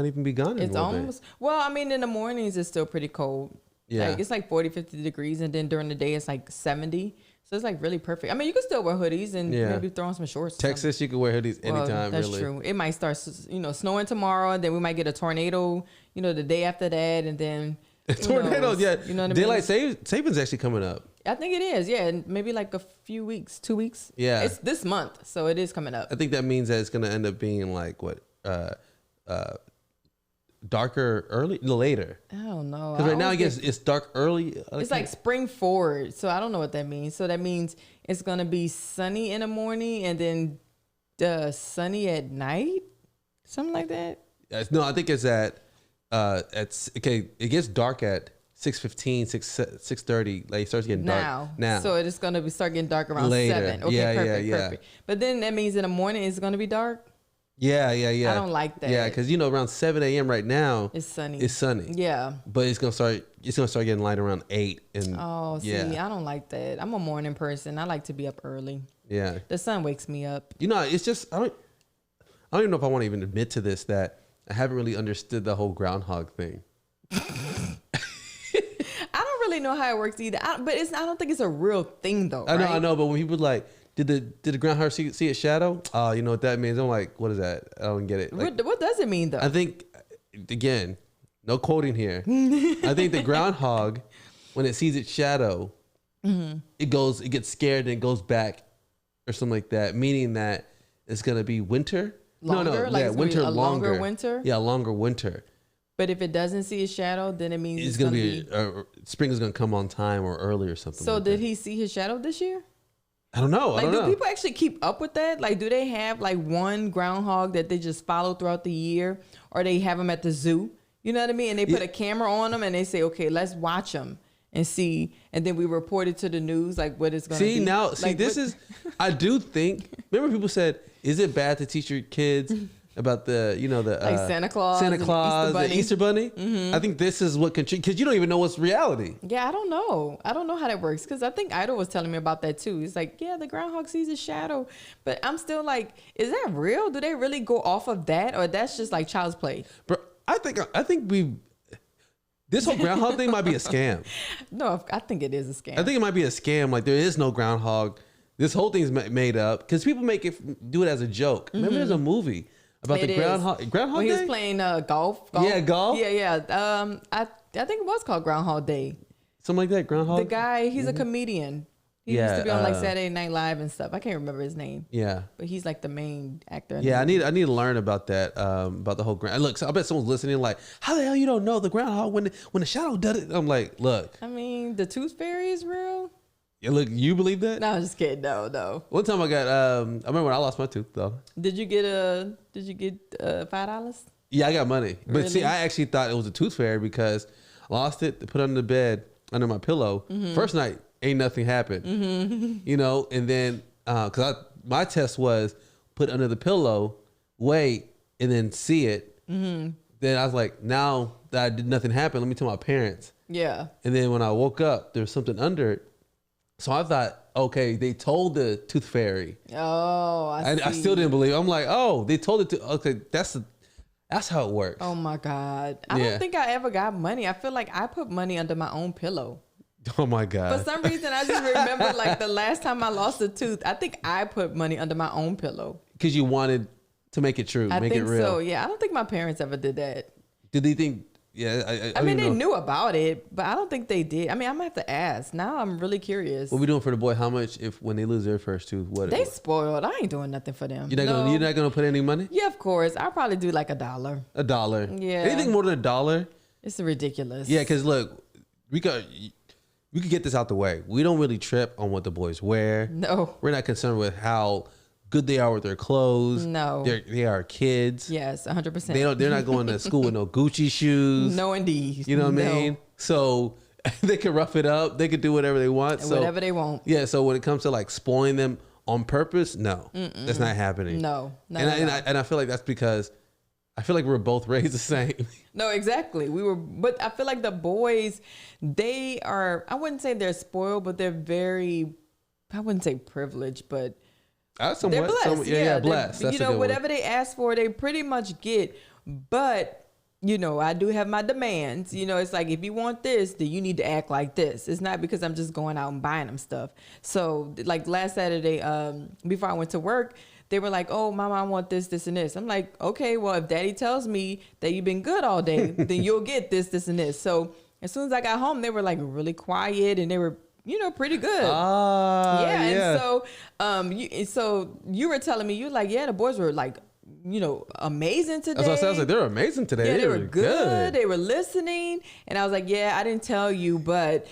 even be gone. In It's a little almost well. I mean, in the mornings it's still pretty cold. Yeah. Like, it's like 40, 50 degrees, and then during the day it's like 70. So it's like really perfect. I mean, you can still wear hoodies and Yeah. maybe throw on some shorts. or Texas, you can wear hoodies something. Well, anytime. that's really. true. It might start, you know, snowing tomorrow, and then we might get a tornado, you know, the day after that, and then who Tornadoes, knows? yeah. You know what I mean? Daylight savings actually coming up. I think it is, yeah. And maybe like a few weeks, 2 weeks. Yeah. It's this month, so it is coming up. I think that means that it's gonna end up being like what, darker early, later. I don't know. Because right now I always guess get- it's dark early. it's like spring forward, so I don't know what that means. So that means it's gonna be sunny in the morning and then sunny at night, something like that. No, I think it's at okay. It gets dark at 6:15, 6:30. Like it starts getting dark now. So it is gonna be start getting dark around Later. 7. Okay, Yeah, perfect, yeah. perfect. But then that means in the morning it's gonna be dark. Yeah. I don't like that. Yeah, because you know around 7 a.m. right now It's sunny. it's sunny. Yeah. But it's gonna start getting light around 8 and Oh, see, yeah. I don't like that. I'm a morning person. I like to be up early. Yeah. The sun wakes me up. You know, it's just I don't even know if I want to even admit to this that I haven't really understood the whole groundhog thing. I don't really know how it works either. I don't think it's a real thing though. I know, but when people like, did the groundhog see its shadow? Oh, you know what that means? I'm like, what is that? I don't get it. Like, What does it mean though? I think, again, no quoting here. I think the groundhog, when it sees its shadow, it gets scared and it goes back, or something like that, meaning that it's gonna be winter. Longer? Like yeah, it's gonna be winter a longer longer. winter? Yeah, longer winter. But if it doesn't see his shadow, then it means It's gonna be spring is gonna come on time or early or something. So like did that. he see his shadow this year? I don't know. I Like, don't do know. people actually keep up with that? Like, do they have like one groundhog that they just follow throughout the year, or they have them at the zoo? You know what I mean? And they put a camera on them and they say, okay, let's watch them and see. And then we report it to the news, like what it's going to be. I do think, remember people said, is it bad to teach your kids about the Like Santa Claus and the Easter Bunny? Mm-hmm. I think this is what because you don't even know what's reality. Yeah, I don't know. I don't know how that works, because I think Idol was telling me about that too. He's like, yeah, the groundhog sees his shadow. But I'm still like, is that real? Do they really go off of that? Or that's just like child's play? Bro, I think this whole groundhog thing might be a scam. No, I think it is a scam. I think it might be a scam. Like there is no groundhog. This whole thing's made up because people do it as a joke. Remember, there's a movie about It the is. Groundhog when he was Day? playing golf. Yeah, golf? Yeah. I think it was called Groundhog Day. Something like that. Groundhog. The guy, he's a comedian. He used Yeah, to be on like Saturday Night Live and stuff. I can't remember his name, Yeah. but he's like the main actor. Yeah, I need to learn about that, about the whole ground. Look, so I bet someone's listening like, how the hell you don't know the groundhog when the shadow does it? I'm like, look, I mean, the tooth fairy is real. yeah, look, you believe that? No, I'm just kidding. No. One time I got, I remember when I lost my tooth though. Did you get $5? Yeah, I got money, but Really? see, I actually thought it was a tooth fairy because I lost it, put it under the bed under my pillow. Mm-hmm. First night, ain't nothing happened, and then my test was put under the pillow, wait, and then see it. Mm-hmm. Then I was like, now that I did nothing happen, let me tell my parents. Yeah. And then when I woke up, there was something under it. So I thought, okay, they told the tooth fairy. Oh, I I still didn't believe it. I'm like, oh, they told it to. Okay, That's how it works. Oh my God. I don't think I ever got money. I feel like I put money under my own pillow. Oh my God. For some reason, I just remember like the last time I lost a tooth, I think I put money under my own pillow. Because you wanted to make it true, make it real. So, yeah. I don't think my parents ever did that. Did they think? Yeah, I mean, they knew about it, but I don't think they did. I mean, I'm gonna have to ask. Now I'm really curious. What we doing for the boy? How much if when they lose their first tooth? What they spoiled? I ain't doing nothing for them. You're not gonna put any money? Yeah, of course. I'll probably do like $1. $1. Yeah. Anything more than $1? It's ridiculous. Yeah, because look, we could get this out the way. We don't really trip on what the boys wear. No. We're not concerned with how good they are with their clothes. No. They are kids. Yes, 100%. They're not going to school with no Gucci shoes. No, indeed. You know what I mean? So they can rough it up. They can do whatever they want. So, whatever they want. Yeah. So when it comes to like spoiling them on purpose, no, that's not happening. No. And I feel like that's because I feel like we're both raised the same. No, exactly. But I feel like the boys, they are, I wouldn't say they're spoiled, but they're very, I wouldn't say privileged, but they're blessed. Blessed. That's whatever they ask for, they pretty much get. But, I do have my demands. It's like, if you want this, then you need to act like this. It's not because I'm just going out and buying them stuff. So, like last Saturday, before I went to work, they were like, oh, Mama, I want this, this, and this. I'm like, okay, well, if Daddy tells me that you've been good all day, then you'll get this, this, and this. So, as soon as I got home, they were like really quiet and they were pretty good. Yeah. And so you were telling me, you're like, yeah, the boys were like, amazing today. That's what I was like, they're amazing today. Yeah, they were good. They were listening. And I was like, yeah, I didn't tell you, but,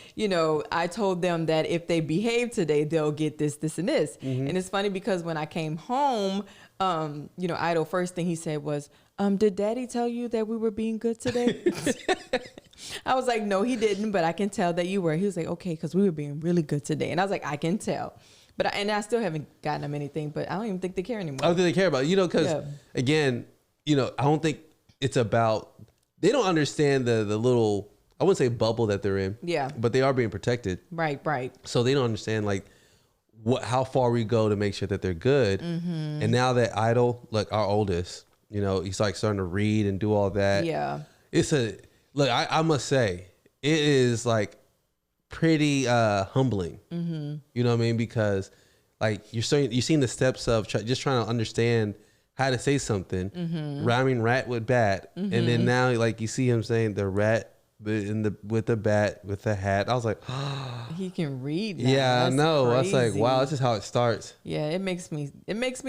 I told them that if they behave today, they'll get this, this, and this. Mm-hmm. And it's funny because when I came home, Idol, first thing he said was, did Daddy tell you that we were being good today? I was like, no, he didn't, but I can tell that you were. He was like, okay, because we were being really good today. And I was like, I can tell. But I still haven't gotten them anything, but I don't even think they care anymore. I don't think they care about it, because again, I don't think it's about, they don't understand the little, I wouldn't say bubble that they're in. Yeah. But they are being protected. Right. So they don't understand like how far we go to make sure that they're good. Mm-hmm. And now that Idol, like our oldest, he's like starting to read and do all that. Yeah. I must say, it is like pretty humbling. Mm-hmm. You know what I mean? Because like you're seeing the steps of just trying to understand how to say something, rhyming rat with bat, and then now like you see him saying the rat with the bat with the hat. I was like, he can read now. Yeah, That's I know. crazy. I was like, wow, this is how it starts. Yeah, it makes me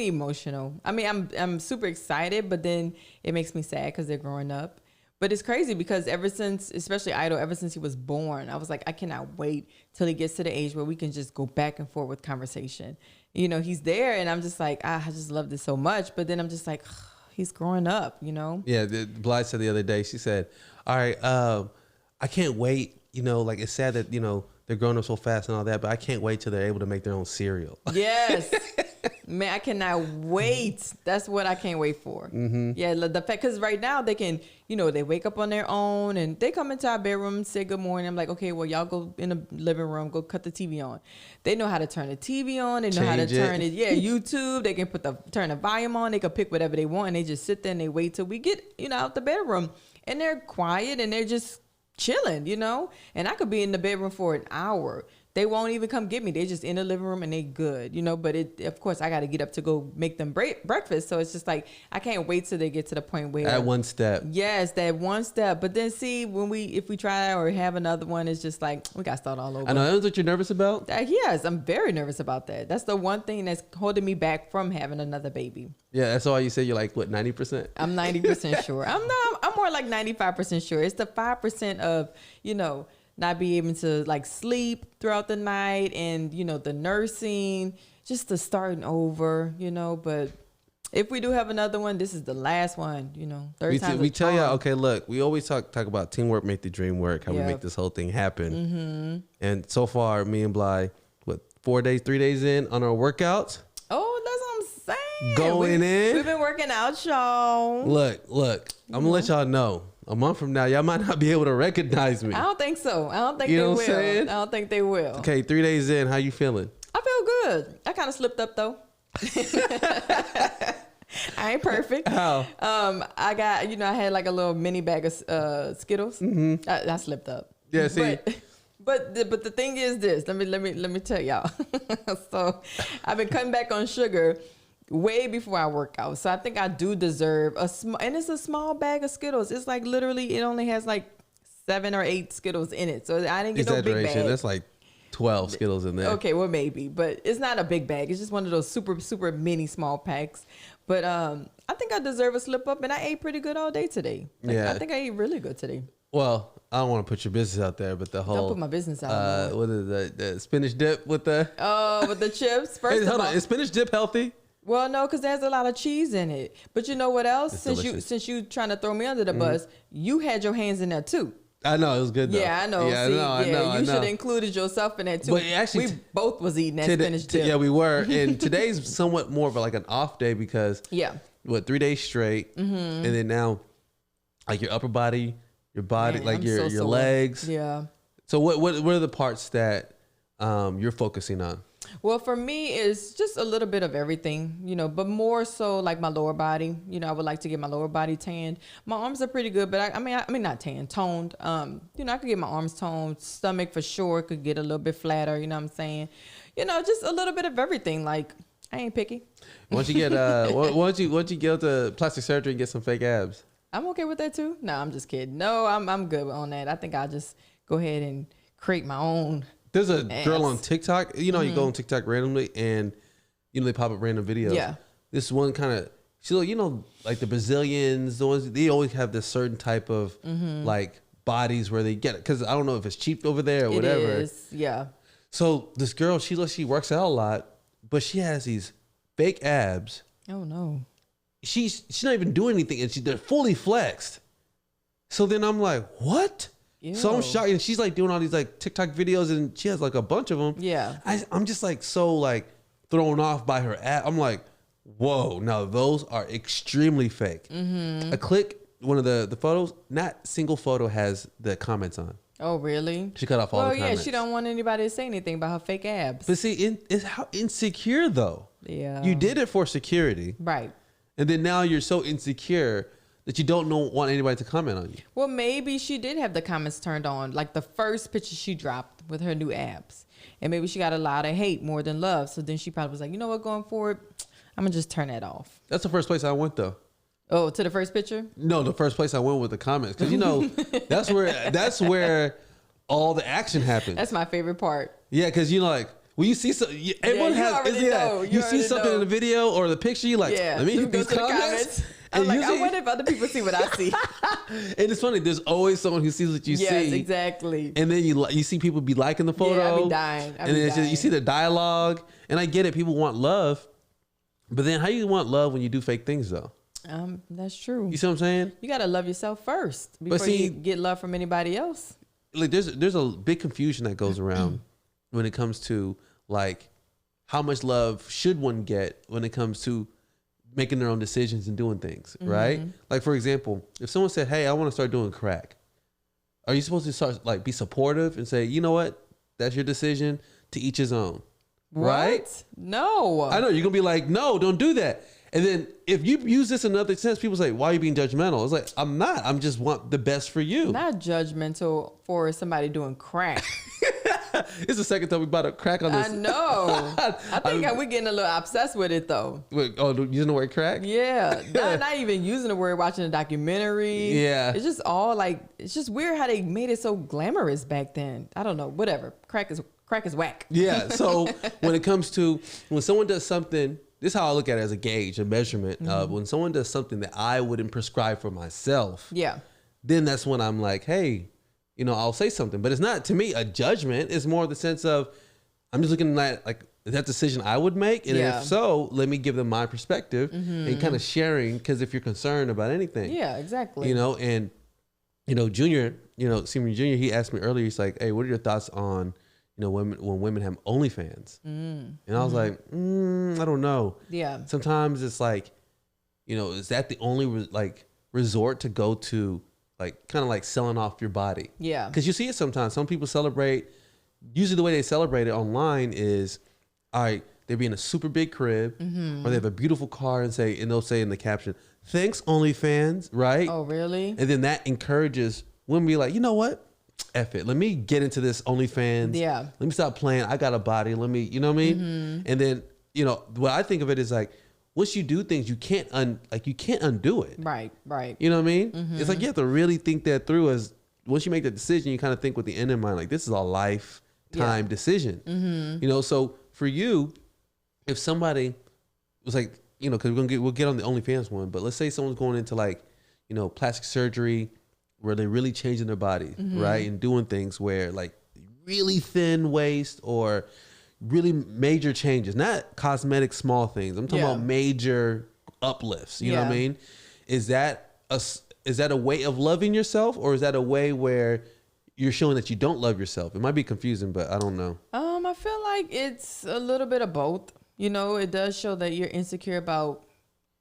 emotional. I mean, I'm super excited, but then it makes me sad because they're growing up. But it's crazy because ever since, especially Idol, ever since he was born, I was like, I cannot wait till he gets to the age where we can just go back and forth with conversation. He's there, and I'm just like, I just love this so much. But then I'm just like, he's growing up, Yeah, Blythe said the other day, she said, all right, I can't wait. Like it's sad that, they're growing up so fast and all that, but I can't wait till they're able to make their own cereal. Yes. Man, I cannot wait. That's what I can't wait for. Mm-hmm. Yeah, the fact, because right now they can, they wake up on their own and they come into our bedroom, say good morning. I'm like, okay, well, y'all go in the living room, go cut the TV on. They know how to turn the TV on. They know how to turn it. Yeah, YouTube. They can turn the volume on. They can pick whatever they want. And they just sit there and they wait till we get, out the bedroom. And they're quiet and they're just chilling, and I could be in the bedroom for an hour. They won't even come get me. They just in the living room and they good, But of course, I got to get up to go make them breakfast. So it's just like I can't wait till they get to the point where that one step. Yes, that one step. But then see if we try or have another one, it's just like we got to start all over. I know that's what you're nervous about. Yes, I'm very nervous about that. That's the one thing that's holding me back from having another baby. Yeah, that's all you say. You're like what, 90%? I'm 90% sure. I'm more like 95% sure. It's the 5% of not be able to like sleep throughout the night and, the nursing, just the starting over, but if we do have another one, this is the last one, third time. We tell y'all, okay, look, we always talk about teamwork, make the dream work, how we make this whole thing happen. Mm-hmm. And so far, me and Bly, 3 days in on our workouts. Oh, that's what I'm saying. Going in. We've been working out, y'all. Look, I'm going to let y'all know. A month from now, y'all might not be able to recognize me. I don't think so. I don't think they will. I don't think they will. Okay, 3 days in, how you feeling? I feel good. I kind of slipped up though. I ain't perfect. How? I got, I had like a little mini bag of Skittles. Mm-hmm. I slipped up. Yeah, see. But the thing is this. Let me tell y'all. So I've been cutting back on sugar way before I work out. So I think I do deserve and it's a small bag of Skittles. It's like literally, it only has like 7 or 8 Skittles in it. So I didn't get no big bag. That's like 12 Skittles in there. Okay, well maybe, but it's not a big bag. It's just one of those super, super mini small packs. But I think I deserve a slip up, and I ate pretty good all day today. I think I ate really good today. Well, I don't want to put your business out there, but the whole Don't put my business out. What is the spinach dip with the with the chips? First Hey, hold on, is spinach dip healthy? Well, no, because there's a lot of cheese in it. But you know what else? It's Since you trying to throw me under the bus, you had your hands in there too. I know it was good though. Yeah, I know. Yeah, See, I know. You should have included yourself in that too. But actually, we both was eating that spinach dip. Yeah, we were. And today's somewhat more of like an off day because 3 days straight, and then now like your upper body, your body, like your legs. Yeah. So what are the parts that you're focusing on? Well, for me, it's just a little bit of everything, but more so like my lower body. I would like to get my lower body tanned. My arms are pretty good, but I mean not tanned, toned. I could get my arms toned. Stomach for sure could get a little bit flatter. You know what I'm saying? Just a little bit of everything. Like I ain't picky. Once you get once you go to plastic surgery and get some fake abs. I'm okay with that too. No, I'm just kidding. No, I'm good on that. I think I'll just go ahead and create my own. There's a girl on TikTok. You go on TikTok randomly and they pop up random videos. Yeah. This one kind of like the Brazilians, the ones they always have this certain type of like bodies where they get it because I don't know if it's cheap over there or whatever. It is. Yeah. So this girl, she works out a lot, but she has these fake abs. Oh no. She's not even doing anything and they're fully flexed. So then I'm like, what? Ew. So I'm shocked, and she's like doing all these like TikTok videos, and she has like a bunch of them. Yeah, I'm just like so like thrown off by her ad. I'm like, whoa, now those are extremely fake. I click one of the photos. Not single photo has the comments on. Oh really? She cut off all the comments. Yeah, she don't want anybody to say anything about her fake abs. But see, it's how insecure though. Yeah, you did it for security, right? And then now you're so insecure that you don't want anybody to comment on you. Well, maybe she did have the comments turned on, like the first picture she dropped with her new abs. And maybe she got a lot of hate more than love. So then she probably was like, you know what, going forward, I'm going to just turn that off. That's the first place I went, though. Oh, to the first picture? No, the first place I went with the comments. Because, that's where all the action happens. That's my favorite part. Yeah, because, like, when you see everyone you see something in the video or the picture, you like, let me hit these comments. I'm like, I wonder if other people see what I see. And it's funny, there's always someone who sees what you see. Yes, exactly. And then you see people be liking the photo. Yeah, I be dying. And then you see the dialogue. And I get it, people want love. But then how you want love when you do fake things, though? That's true. You see what I'm saying? You got to love yourself first before you get love from anybody else. Like there's a big confusion that goes around when it comes to like how much love should one get when it comes to making their own decisions and doing things, right? Like for example, if someone said, "Hey, I want to start doing crack," are you supposed to start like be supportive and say, "You know what? That's your decision. To each his own." What? Right? No. I know you're gonna be like, "No, don't do that." And then if you use this in another sense, people say, "Why are you being judgmental?" It's like, I'm not. I'm just want the best for you. Not judgmental for somebody doing crack. It's the second time we bought a crack on this. I know. I think we're getting a little obsessed with it though. Wait, using the word crack? Yeah. Not even using the word, watching a documentary. Yeah. It's just all like, it's just weird how they made it so glamorous back then. I don't know. Whatever. Crack is whack. Yeah. So when it comes to when someone does something, this is how I look at it as a gauge, a measurement of when someone does something that I wouldn't prescribe for myself. Yeah. Then that's when I'm like, hey, I'll say something, but it's not to me a judgment. It's more the sense of I'm just looking at like that decision I would make. And if so, let me give them my perspective and kind of sharing. Cause if you're concerned about anything, yeah, exactly. And, Junior, Senior Junior, he asked me earlier, he's like, hey, what are your thoughts on, when women have OnlyFans? And I was like, I don't know. Yeah. Sometimes it's like, is that the only resort to go to? Like kind of like selling off your body. Yeah. Because you see it sometimes. Some people celebrate. Usually the way they celebrate it online is, all right, they be in a super big crib, or they have a beautiful car, and they'll say in the caption, "Thanks, OnlyFans," right? Oh, really? And then that encourages women to be like, you know what? F it. Let me get into this OnlyFans. Yeah. Let me stop playing. I got a body. Let me, you know what I mean? And then, what I think of it is like, once you do things, you can't undo it. Right. You know what I mean? It's like you have to really think that through. As once you make that decision, you kind of think with the end in mind, like this is a lifetime decision. So for you, if somebody was like, because we'll get on the OnlyFans one, but let's say someone's going into like, plastic surgery where they're really changing their body, right? And doing things where like really thin waist or really major changes, not cosmetic small things. I'm talking about major uplifts. You know what I mean? Is that a way of loving yourself, or is that a way where you're showing that you don't love yourself? It might be confusing, but I don't know. I feel like it's a little bit of both. It does show that you're insecure about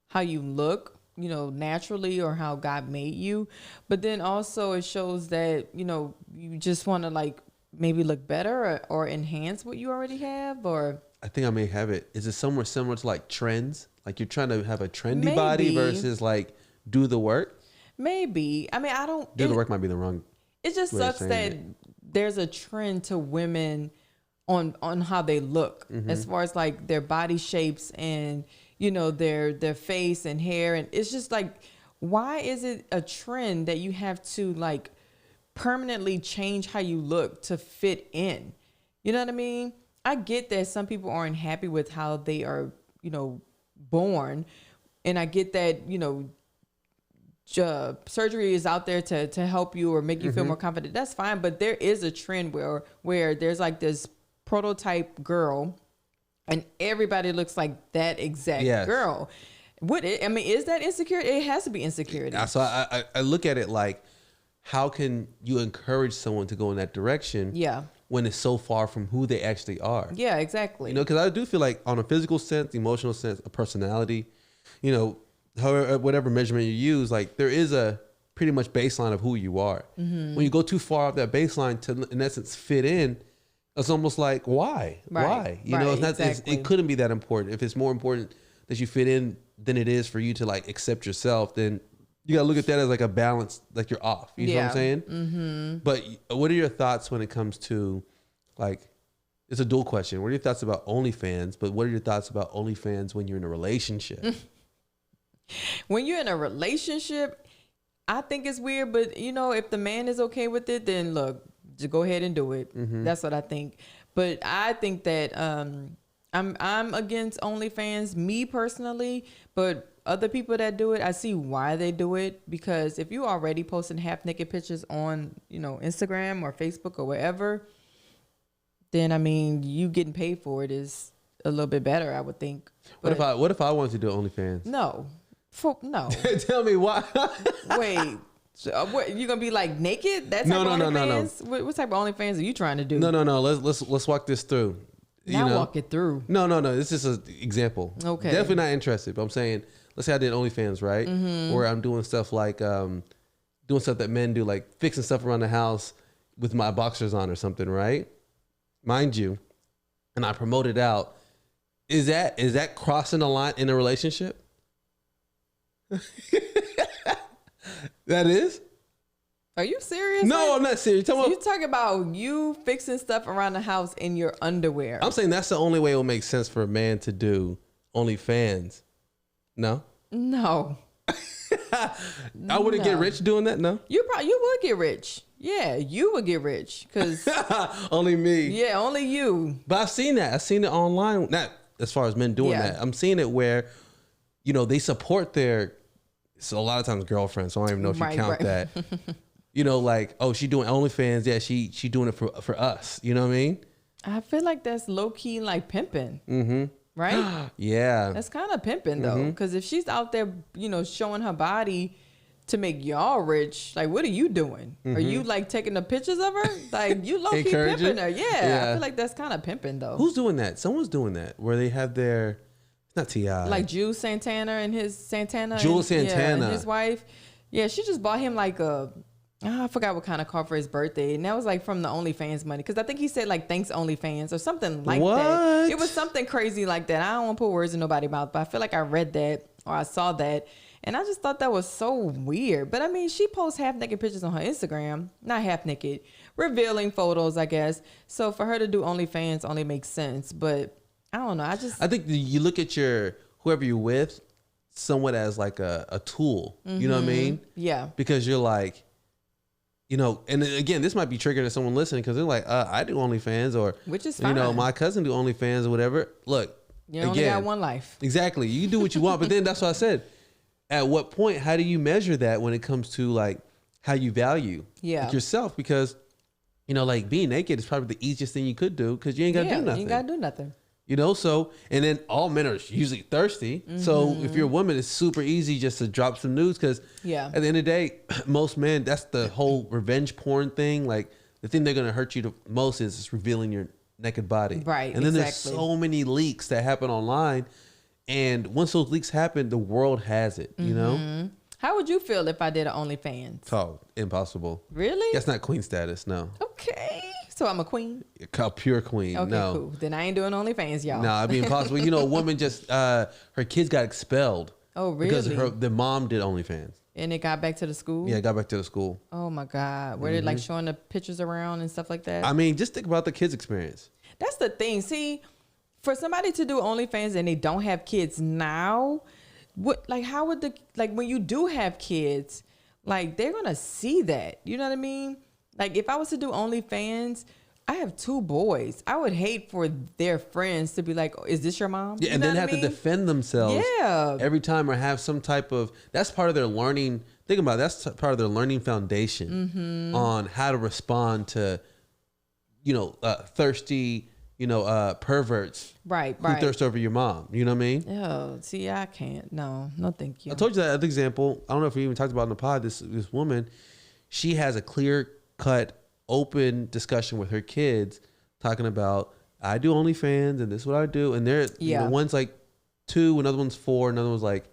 how you look, naturally, or how God made you. But then also it shows that, you just want to like maybe look better or enhance what you already have. Or I think I may have it. Is it somewhere similar to like trends? Like you're trying to have a trendy body versus like do the work? Maybe. I mean, I don't. Do the work might be the wrong. It just sucks that there's a trend to women on how they look, as far as like their body shapes and their face and hair, and it's just like, why is it a trend that you have to like permanently change how you look to fit in? You know what I mean? I get that some people aren't happy with how they are, born, and I get that surgery is out there to help you or make you feel more confident. That's fine, but there is a trend where there's like this prototype girl and everybody looks like that exact girl. Is that insecure? It has to be insecurity. So I look at it like, how can you encourage someone to go in that direction? Yeah. When it's so far from who they actually are. Yeah, exactly. Because I do feel like on a physical sense, emotional sense, a personality, however, whatever measurement you use, like there is a pretty much baseline of who you are. When you go too far off that baseline to, in essence, fit in, it's almost like, why? Why? It's not. Exactly. It couldn't be that important. If it's more important that you fit in than it is for you to like accept yourself, then you gotta look at that as like a balance, like you're off. You know what I'm saying? But what are your thoughts when it comes to, like, it's a dual question. What are your thoughts about OnlyFans? But what are your thoughts about OnlyFans when you're in a relationship? When you're in a relationship, I think it's weird, but if the man is okay with it, then look, just go ahead and do it. That's what I think. But I think that I'm against OnlyFans, me personally, but other people that do it, I see why they do it, because if you already posting half naked pictures on, Instagram or Facebook or wherever, then you getting paid for it is a little bit better, I would think. But what if I wanted to do OnlyFans? No. No. Tell me why. Wait. So, what, you gonna be like naked? That's no. What type of OnlyFans are you trying to do? No. Let's walk this through. Walk it through. No. This is an example. Okay. Definitely not interested, but I'm saying, let's say I did OnlyFans, right? Or I'm doing stuff like doing stuff that men do, like fixing stuff around the house with my boxers on or something, right? Mind you, and I promote it out. Is that crossing the line in a relationship? That is? Are you serious? No, I'm not serious. You talking about you fixing stuff around the house in your underwear. I'm saying that's the only way it will make sense for a man to do OnlyFans. No? No. I wouldn't get rich doing that, no? You would get rich. Yeah, you would get rich. Cause only me. Yeah, only you. But I've seen that. I've seen it online. Not as far as men doing that. I'm seeing it where, they support their, so a lot of times girlfriends, so I don't even know if you count that. Like, oh, she doing OnlyFans. Yeah, she doing it for us. You know what I mean? I feel like that's low key like pimping. Right? Yeah. That's kind of pimping though. Because if she's out there, showing her body to make y'all rich, like, what are you doing? Are you like taking the pictures of her? Like, you low key pimping her. Yeah. I feel like that's kind of pimping though. Who's doing that? Someone's doing that where they have their, not T.I. Like Jules Santana and his Santana. And his wife. Yeah, she just bought him like a I forgot what kind of car for his birthday, and that was like from the OnlyFans money, because I think he said like thanks OnlyFans or something like that. It was something crazy like that. I don't want to put words in nobody's mouth, but I feel like I read that or I saw that, and I just thought that was so weird. But I mean, she posts half naked pictures on her Instagram, not half naked, revealing photos, I guess. So for her to do OnlyFans only makes sense. But I don't know. I think you look at whoever you're with somewhat as like a tool. You know what I mean? Yeah. Because you're like, you know, and again, this might be triggering to someone listening because they're like, I do OnlyFans, or which is fine. You know, my cousin do OnlyFans or whatever. Look, you only got one life. Exactly. You do what you want, but then that's what I said. At what point, how do you measure that when it comes to like how you value yourself? Because, you know, like being naked is probably the easiest thing you could do because you ain't got to do nothing. You ain't got to do nothing. You know, so, and then all men are usually thirsty. So if you're a woman, it's super easy just to drop some nudes because at the end of the day, most men, that's the whole revenge porn thing. Like the thing they're going to hurt you the most is just revealing your naked body. Right. And then there's so many leaks that happen online. And once those leaks happen, the world has it, you know? How would you feel if I did an OnlyFans? Oh, impossible. Really? That's not queen status, no. Okay. So I'm a queen? A pure queen, okay, no. Cool. Then I ain't doing OnlyFans, y'all. No, it'd be impossible. You know, a woman just, her kids got expelled. Oh, really? Because the mom did OnlyFans. And it got back to the school? Yeah, it got back to the school. Oh, my God. Were they like showing the pictures around and stuff like that? I mean, just think about the kids' experience. That's the thing. See, for somebody to do OnlyFans and they don't have kids now, how would when you do have kids, like they're gonna see that, you know what I mean? Like if I was to do OnlyFans, I have 2 boys. I would hate for their friends to be like, oh, is this your mom? Yeah, you and then have to defend themselves every time or have some type of, that's part of their learning. Think about it, that's part of their learning foundation on how to respond to, you know, thirsty, you know, perverts. Right. Who thirst over your mom. You know what I mean? Oh, see, I can't. No, thank you. I told you that other example. I don't know if we even talked about it in the pod. This woman, she has a clear-cut, open discussion with her kids talking about, I do OnlyFans and this is what I do. And they're, you know, one's like 2, another one's 4, another one's like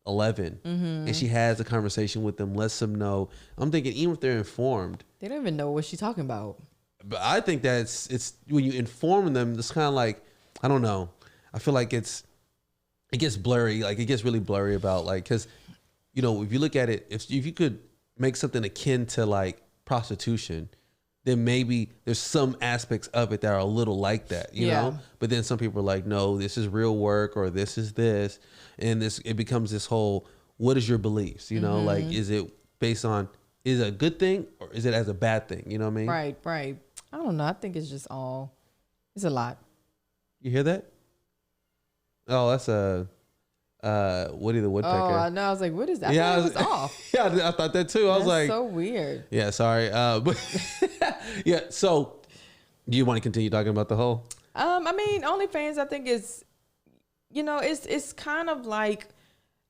11. And she has a conversation with them, lets them know. I'm thinking, even if they're informed, they don't even know what she's talking about. But I think that it's when you inform them, it's kind of like, I don't know. I feel like it gets blurry. Like it gets really blurry about like, because, you know, if you look at it, if you could make something akin to like prostitution, then maybe there's some aspects of it that are a little like that, you know? But then some people are like, no, this is real work, or this is this. And it becomes this whole, what is your beliefs? You know, like, is it based on, is it a good thing or is it as a bad thing? You know what I mean? Right. I don't know. I think it's just it's a lot. You hear that? Oh, that's a Woody the Woodpecker. Oh, I know. I was like, what is that? Yeah, it was off. Yeah, I thought that too. I was like, so weird. Yeah, sorry. But yeah. So, do you want to continue talking about the whole? I mean, OnlyFans, I think is, you know, it's kind of like,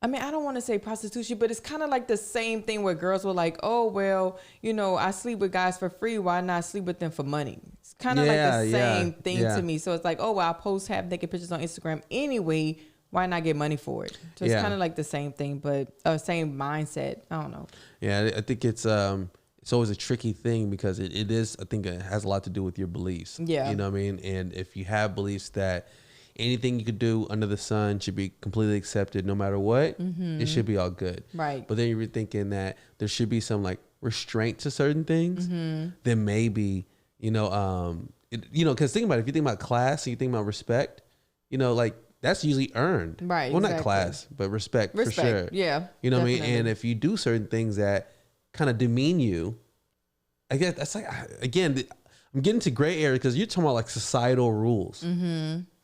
I mean, I don't want to say prostitution, but it's kind of like the same thing where girls were like, oh, well, you know, I sleep with guys for free. Why not sleep with them for money? It's kind of like the same thing to me. So it's like, oh, well, I post half naked pictures on Instagram anyway. Why not get money for it? So it's kind of like the same thing, but same mindset. I don't know. Yeah, I think it's always a tricky thing because it is, I think it has a lot to do with your beliefs. Yeah. You know what I mean? And if you have beliefs that anything you could do under the sun should be completely accepted no matter what, it should be all good. Right. But then you're thinking that there should be some like restraint to certain things, then maybe, you know, because think about it, if you think about class and you think about respect, you know, like that's usually earned. Right. Well, not class, but respect for sure. Yeah. You know what I mean? And if you do certain things that kind of demean you, I guess that's like, again, I'm getting to gray area because you're talking about like societal rules.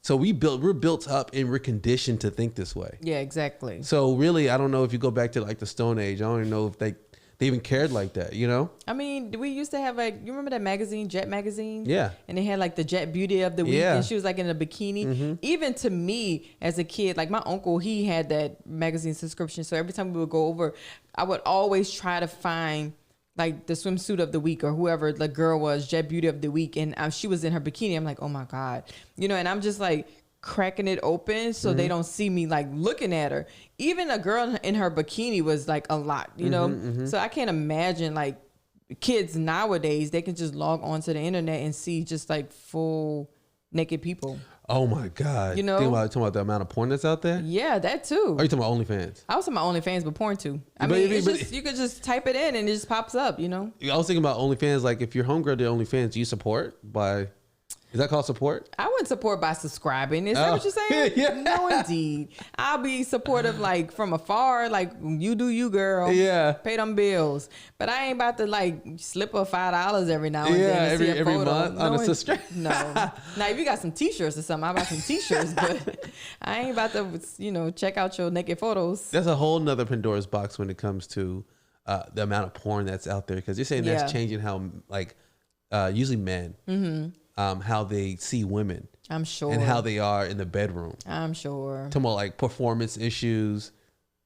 So we're built up and we're conditioned to think this way. Yeah, exactly. So really, I don't know if you go back to like the Stone Age, I don't even know if they even cared like that, you know? I mean, we used to have like, you remember that magazine, Jet Magazine? Yeah. And they had like the Jet Beauty of the Week, and she was like in a bikini. Even to me as a kid, like my uncle, he had that magazine subscription. So every time we would go over, I would always try to find like the swimsuit of the week or whoever the girl was, Jet Beauty of the Week. And she was in her bikini. I'm like, oh my God. You know, and I'm just like cracking it open so they don't see me like looking at her. Even a girl in her bikini was like a lot, you know? So I can't imagine like kids nowadays, they can just log onto the internet and see just like full naked people. Oh my God. You know? Talking about the amount of porn that's out there? Yeah, that too. Are you talking about OnlyFans? I was talking about OnlyFans, but porn too. I But- mean, it's but- just, you could just type it in and it just pops up, you know? I was thinking about OnlyFans. Like, if your homegirl did OnlyFans, do you support by... Is that called support? I wouldn't support by subscribing. Is that what you're saying? Yeah. No, indeed. I'll be supportive, like, from afar. Like, you do you, girl. Yeah. Pay them bills. But I ain't about to, like, slip her $5 every now and Yeah, then and see a every photo. month on a subscribe. No. Now, if you got some T-shirts or something, I'll buy some T-shirts. But I ain't about to, you know, check out your naked photos. That's a whole nother Pandora's box when it comes to the amount of porn that's out there. Because you're saying that's Yeah. changing how, like, usually men, how they see women. I'm sure. And how they are in the bedroom. I'm sure. Talking about like performance issues.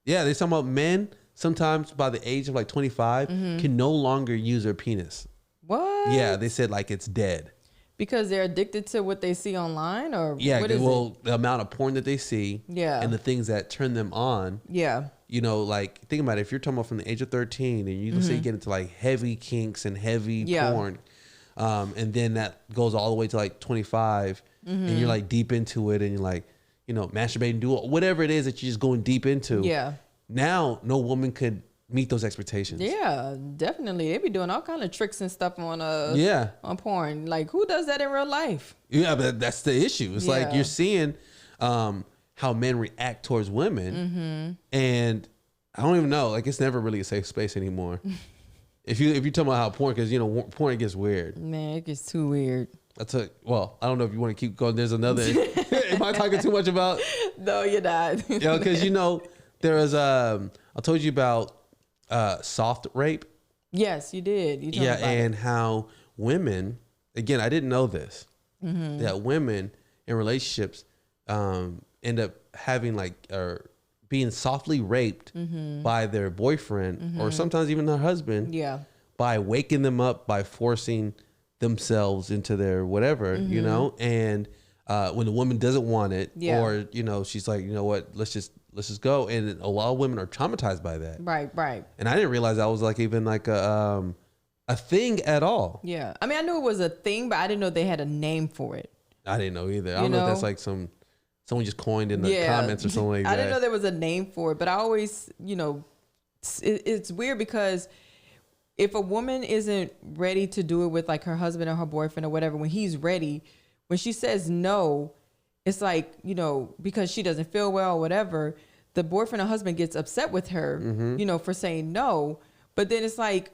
Yeah, they're talking about men sometimes by the age of like 25 can no longer use their penis. What? Yeah, they said like it's dead. Because they're addicted to what they see online, or Yeah, what is well, the amount of porn that they see, Yeah. and the things that turn them on. Yeah. You know, like think about it. If you're talking about from the age of 13, and you say you get into like heavy kinks and heavy Yeah. porn, and then that goes all the way to like 25, and you're like deep into it, and you're like, you know, masturbating, do whatever it is that you're just going deep into. Yeah. Now, no woman could meet those expectations. Yeah, definitely. They be doing all kind of tricks and stuff on Yeah. on porn. Like, who does that in real life? Yeah, but that's the issue. It's like Yeah. you're seeing how men react towards women, and I don't even know. Like, it's never really a safe space anymore. if you talking about how porn, because you know porn gets weird. Man, it gets too weird. Well, I don't know if you want to keep going. There's another. Am I talking too much about? No, you're not. Yeah, because you know there was I told you about soft rape. Yes, you did. You told me Yeah, about and it. how women, again, I didn't know this, that women in relationships end up having like or being softly raped by their boyfriend or sometimes even their husband. Yeah. By waking them up, by forcing themselves into their whatever, you know, and when the woman doesn't want it, Yeah. or you know, she's like, you know what, let's just go, and a lot of women are traumatized by that. Right, right. And I didn't realize that was like even like a thing at all. Yeah. I mean, I knew it was a thing, but I didn't know they had a name for it. I didn't know either. I don't know if that's like someone just coined in the comments or something like that. I didn't know there was a name for it, but I always, you know, it's weird because if a woman isn't ready to do it with like her husband or her boyfriend or whatever, when he's ready, when she says no, it's like, you know, because she doesn't feel well or whatever, the boyfriend or husband gets upset with her, you know, for saying no. But then it's like,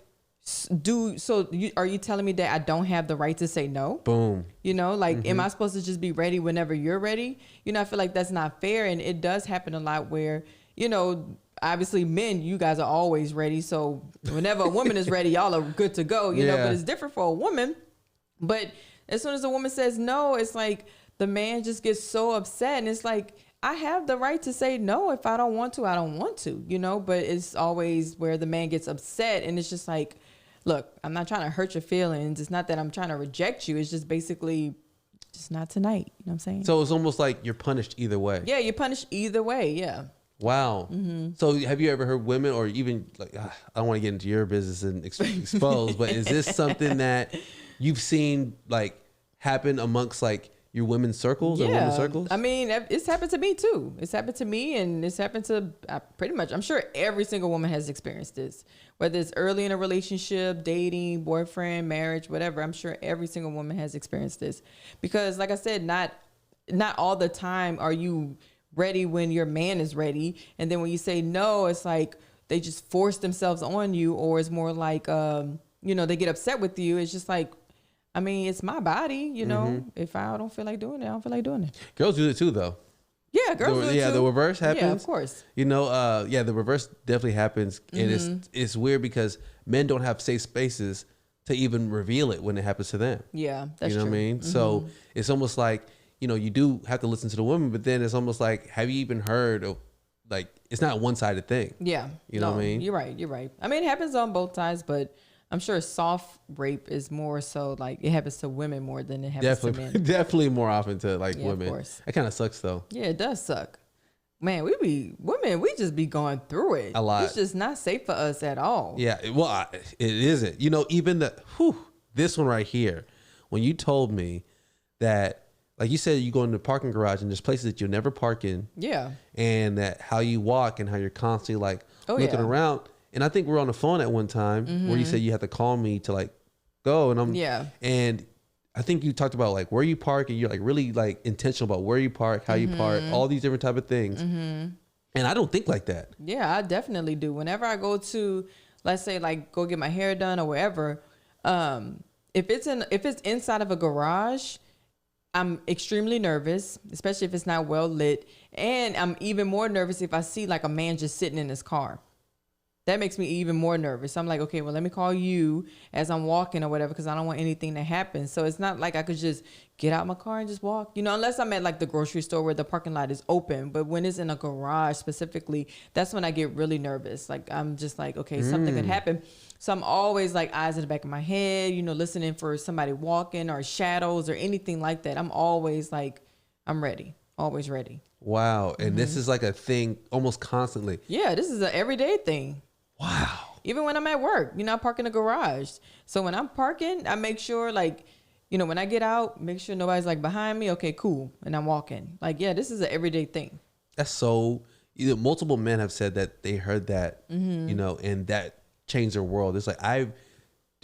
are you telling me that I don't have the right to say no? Boom. You know, like, am I supposed to just be ready whenever you're ready? You know, I feel like that's not fair. And it does happen a lot where, you know, obviously men, you guys are always ready. So whenever a woman is ready, y'all are good to go, you know, but it's different for a woman. But as soon as a woman says no, it's like the man just gets so upset. And it's like, I have the right to say no. If I don't want to, I don't want to, you know, but it's always where the man gets upset. And it's just like, look, I'm not trying to hurt your feelings. It's not that I'm trying to reject you. It's just basically just not tonight. You know what I'm saying? So it's almost like you're punished either way. Yeah, you're punished either way. Yeah. Wow. So have you ever heard women, or even like, I don't want to get into your business and expose, but is this something that you've seen like happen amongst like your women's circles or women's circles? I mean, it's happened to me too. It's happened to me, and it's happened to pretty much, I'm sure every single woman has experienced this, whether it's early in a relationship, dating, boyfriend, marriage, whatever. I'm sure every single woman has experienced this because, like I said, not all the time are you ready when your man is ready. And then when you say no, it's like they just force themselves on you, or it's more like, you know, they get upset with you. It's just like, I mean, it's my body, you know. If I don't feel like doing it, I don't feel like doing it. Girls do it too, though. Yeah, girls do it too. The reverse happens. Yeah, of course. You know, the reverse definitely happens, and it's weird because men don't have safe spaces to even reveal it when it happens to them. Yeah, that's you know true. what I mean? So it's almost like, you know, you do have to listen to the woman, but then it's almost like, have you even heard of, like, it's not a one-sided thing. Yeah. You know what I mean? You're right. You're right. I mean, it happens on both sides, but I'm sure soft rape is more so like it happens to women more than it happens to men. Definitely more often to like Yeah, of women. course. That kind of sucks though. Yeah, it does suck. Man, women, we just be going through it. A lot. It's just not safe for us at all. Yeah, well, it isn't. You know, even this one right here, when you told me that, like you said, you go in the parking garage and there's places that you'll never park in. Yeah. And that how you walk and how you're constantly like looking around. And I think we were on the phone at one time where you said you had to call me to like go. And and I think you talked about like where you park and you're like really like intentional about where you park, how you park, all these different type of things. And I don't think like that. Yeah, I definitely do. Whenever I go to, let's say like go get my hair done or wherever, if it's inside of a garage, I'm extremely nervous, especially if it's not well lit. And I'm even more nervous if I see like a man just sitting in his car. That makes me even more nervous. I'm like, okay, well, let me call you as I'm walking or whatever, because I don't want anything to happen. So it's not like I could just get out my car and just walk, you know, unless I'm at like the grocery store where the parking lot is open. But when it's in a garage specifically, that's when I get really nervous. Like, I'm just like, okay, something could happen. So I'm always like eyes in the back of my head, you know, listening for somebody walking or shadows or anything like that. I'm always like, I'm ready, always ready. Wow. And this is like a thing almost constantly. Yeah, this is an everyday thing. Wow. Even when I'm at work, you know, I park in the garage. So when I'm parking, I make sure like, you know, when I get out, make sure nobody's like behind me. Okay, cool. And I'm walking. Like, yeah, this is an everyday thing. That's so, multiple men have said that they heard that, you know, and that changed their world. It's like,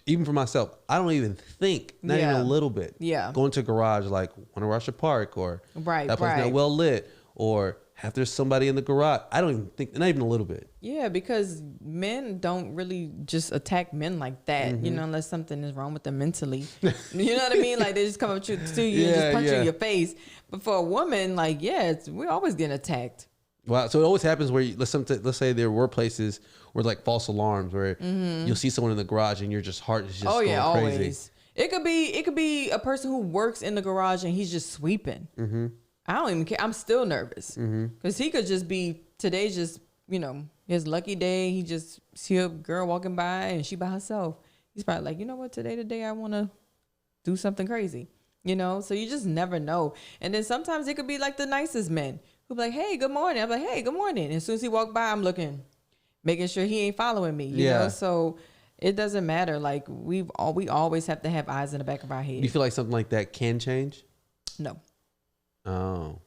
even for myself, I don't even think, not even a little bit. Yeah. Going to a garage, like, want to rush a park or that place not well lit or have there's somebody in the garage. I don't even think, not even a little bit. Yeah, because men don't really just attack men like that, you know, unless something is wrong with them mentally. You know what I mean? Like they just come up to you and just punch you in your face. But for a woman, like, we're always getting attacked. Wow. So it always happens where let's say there were places where like false alarms where you'll see someone in the garage and your heart is just going crazy. Always. It could be a person who works in the garage and he's just sweeping. I don't even care. I'm still nervous because he could just be, today's just, you know, his lucky day. He just see a girl walking by and she by herself. He's probably like, you know what, today the day I want to do something crazy, you know? So you just never know. And then sometimes it could be like the nicest men who be like, hey, good morning. I'm like, hey, good morning. And as soon as he walk by, I'm looking, making sure he ain't following me, you know? So it doesn't matter. Like we always have to have eyes in the back of our head. Do you feel like something like that can change? No. Oh.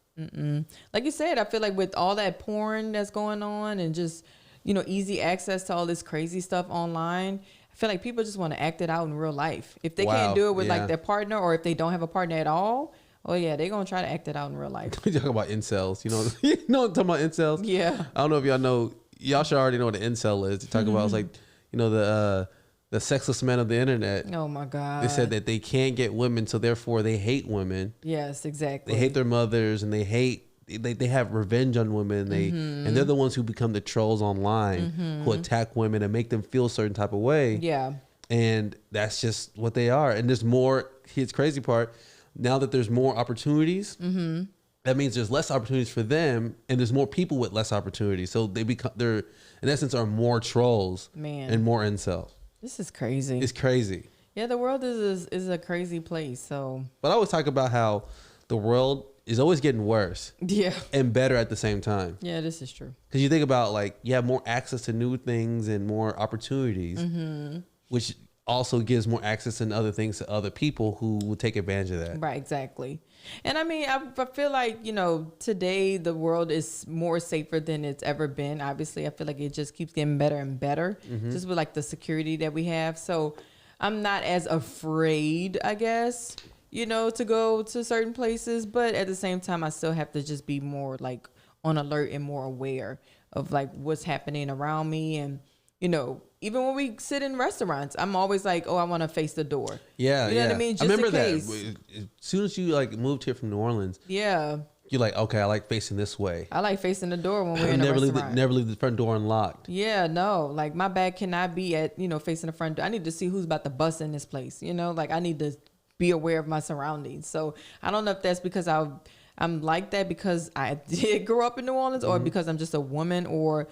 Like you said, I feel like with all that porn that's going on and just, you know, easy access to all this crazy stuff online, I feel like people just want to act it out in real life. If they can't do it with like their partner, or if they don't have a partner at all, they're going to try to act it out in real life. We talk about incels, you know, you know what I'm talking about, incels? Yeah. I don't know if y'all know, y'all should already know what an incel is. They talk about, it's like, you know, the sexless men of the internet. Oh my God. They said that they can't get women, so therefore they hate women. Yes, exactly. They hate their mothers and they have revenge on women. And they're the ones who become the trolls online who attack women and make them feel a certain type of way. Yeah. And that's just what they are. And there's more, here's the crazy part, now that there's more opportunities, that means there's less opportunities for them and there's more people with less opportunities. So they're in essence are more trolls and more incels. This is crazy. It's crazy. Yeah, the world is a crazy place. So, but I always talk about how the world is always getting worse. Yeah. And better at the same time. Yeah, this is true. Because you think about like you have more access to new things and more opportunities, which also gives more access and other things to other people who will take advantage of that. Right, exactly. And I mean, I feel like, you know, today the world is more safer than it's ever been. Obviously, I feel like it just keeps getting better and better, just with like the security that we have. So I'm not as afraid, I guess, you know, to go to certain places. But at the same time, I still have to just be more like on alert and more aware of like what's happening around me. And, you know, even when we sit in restaurants, I'm always like, I want to face the door. Yeah, you know what I mean? Just I remember in case. that. As soon as you like moved here from New Orleans, you're like, okay, I like facing this way. I like facing the door when we're in a restaurant. Never leave the front door unlocked. Yeah, no, like my bag cannot be at, you know, facing the front door. I need to see who's about to bust in this place. You know, like I need to be aware of my surroundings. So I don't know if that's because I'm like that because I did grow up in New Orleans, or because I'm just a woman, or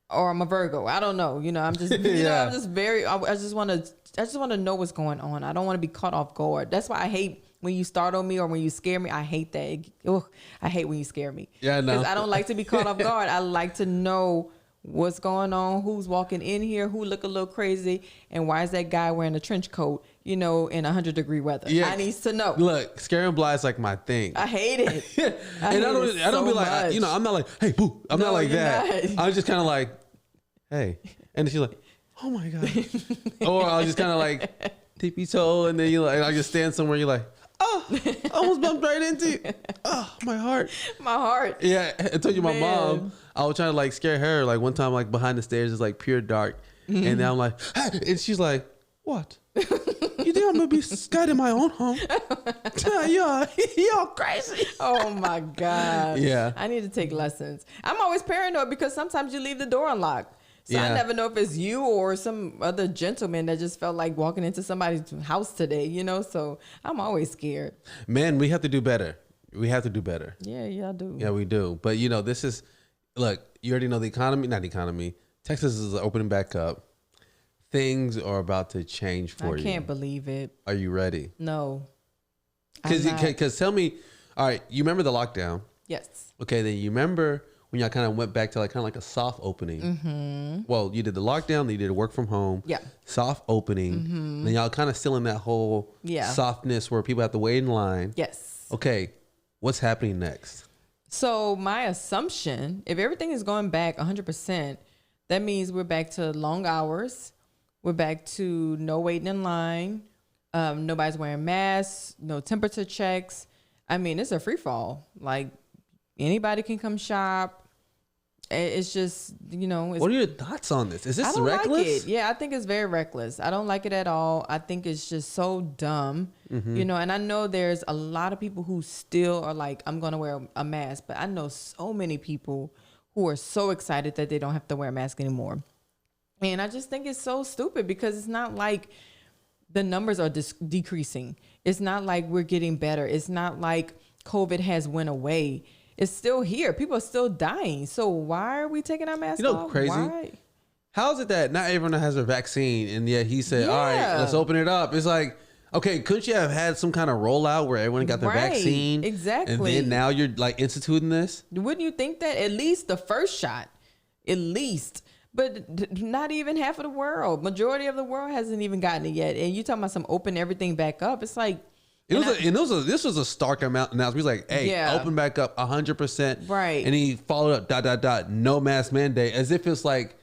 I'm a Virgo. I don't know. You know, I'm just, you know, I'm just very, I just want to know what's going on. I don't want to be caught off guard. That's why I hate when you startle me or when you scare me. I hate that. I hate when you scare me. Yeah, I know. Because I don't like to be caught off guard. I like to know what's going on, who's walking in here, who look a little crazy, and why is that guy wearing a trench coat, in 100-degree weather. Yeah. I need to know. Look, scare and blah is like my thing. I hate it. I don't be like, I'm not like, hey, boo. I'm not like that. Not. I'm just kind of like, hey. And then she's like, oh my God. Or I'll just kind of like tippy toe, and then I just stand somewhere, you're like, oh, I almost bumped right into you. Oh, my heart. My heart. Yeah, I told you my mom, I was trying to like scare her. Like one time, like behind the stairs is like pure dark. Mm-hmm. And then I'm like, hey, and she's like, what? You think I'm going to be scared in my own home? You're crazy. Oh my God. Yeah. I need to take lessons. I'm always paranoid because sometimes you leave the door unlocked. So I never know if it's you or some other gentleman that just felt like walking into somebody's house today, so I'm always scared. Man, we have to do better. We have to do better. Yeah, I do. Yeah, we do. But this is, look, you already know not the economy. Texas is opening back up. Things are about to change for you. I can't believe it. Are you ready? No. Because tell me, all right, you remember the lockdown? Yes. Okay, then you remember when y'all kind of went back to like a soft opening. Mm-hmm. Well, you did the lockdown, then you did work from home. Yeah. Soft opening. Mm-hmm. Then y'all kind of still in that whole softness where people have to wait in line. Yes. Okay, what's happening next? So my assumption, if everything is going back 100%, that means we're back to long hours. We're back to no waiting in line. Nobody's wearing masks, no temperature checks. I mean, it's a free fall. Like, anybody can come shop. It's just, what are your thoughts on this? Is this reckless? Like it. Yeah, I think it's very reckless. I don't like it at all. I think it's just so dumb, and I know there's a lot of people who still are like, I'm going to wear a mask, but I know so many people who are so excited that they don't have to wear a mask anymore. And I just think it's so stupid because it's not like the numbers are decreasing. It's not like we're getting better. It's not like COVID has went away. It's still here. People are still dying. So why are we taking our masks off? Crazy. Why? How is it that not everyone has a vaccine, and yet he said, all right, let's open it up? It's like, okay, couldn't you have had some kind of rollout where everyone got their vaccine? Exactly. And then now you're like instituting this? Wouldn't you think that at least the first shot, at least, but not even half of the world, majority of the world hasn't even gotten it yet. And you talking about some open everything back up. It's like, this was a stark announcement. He's like, hey, open back up 100%. Right. And he followed up, no mask mandate, as if it's like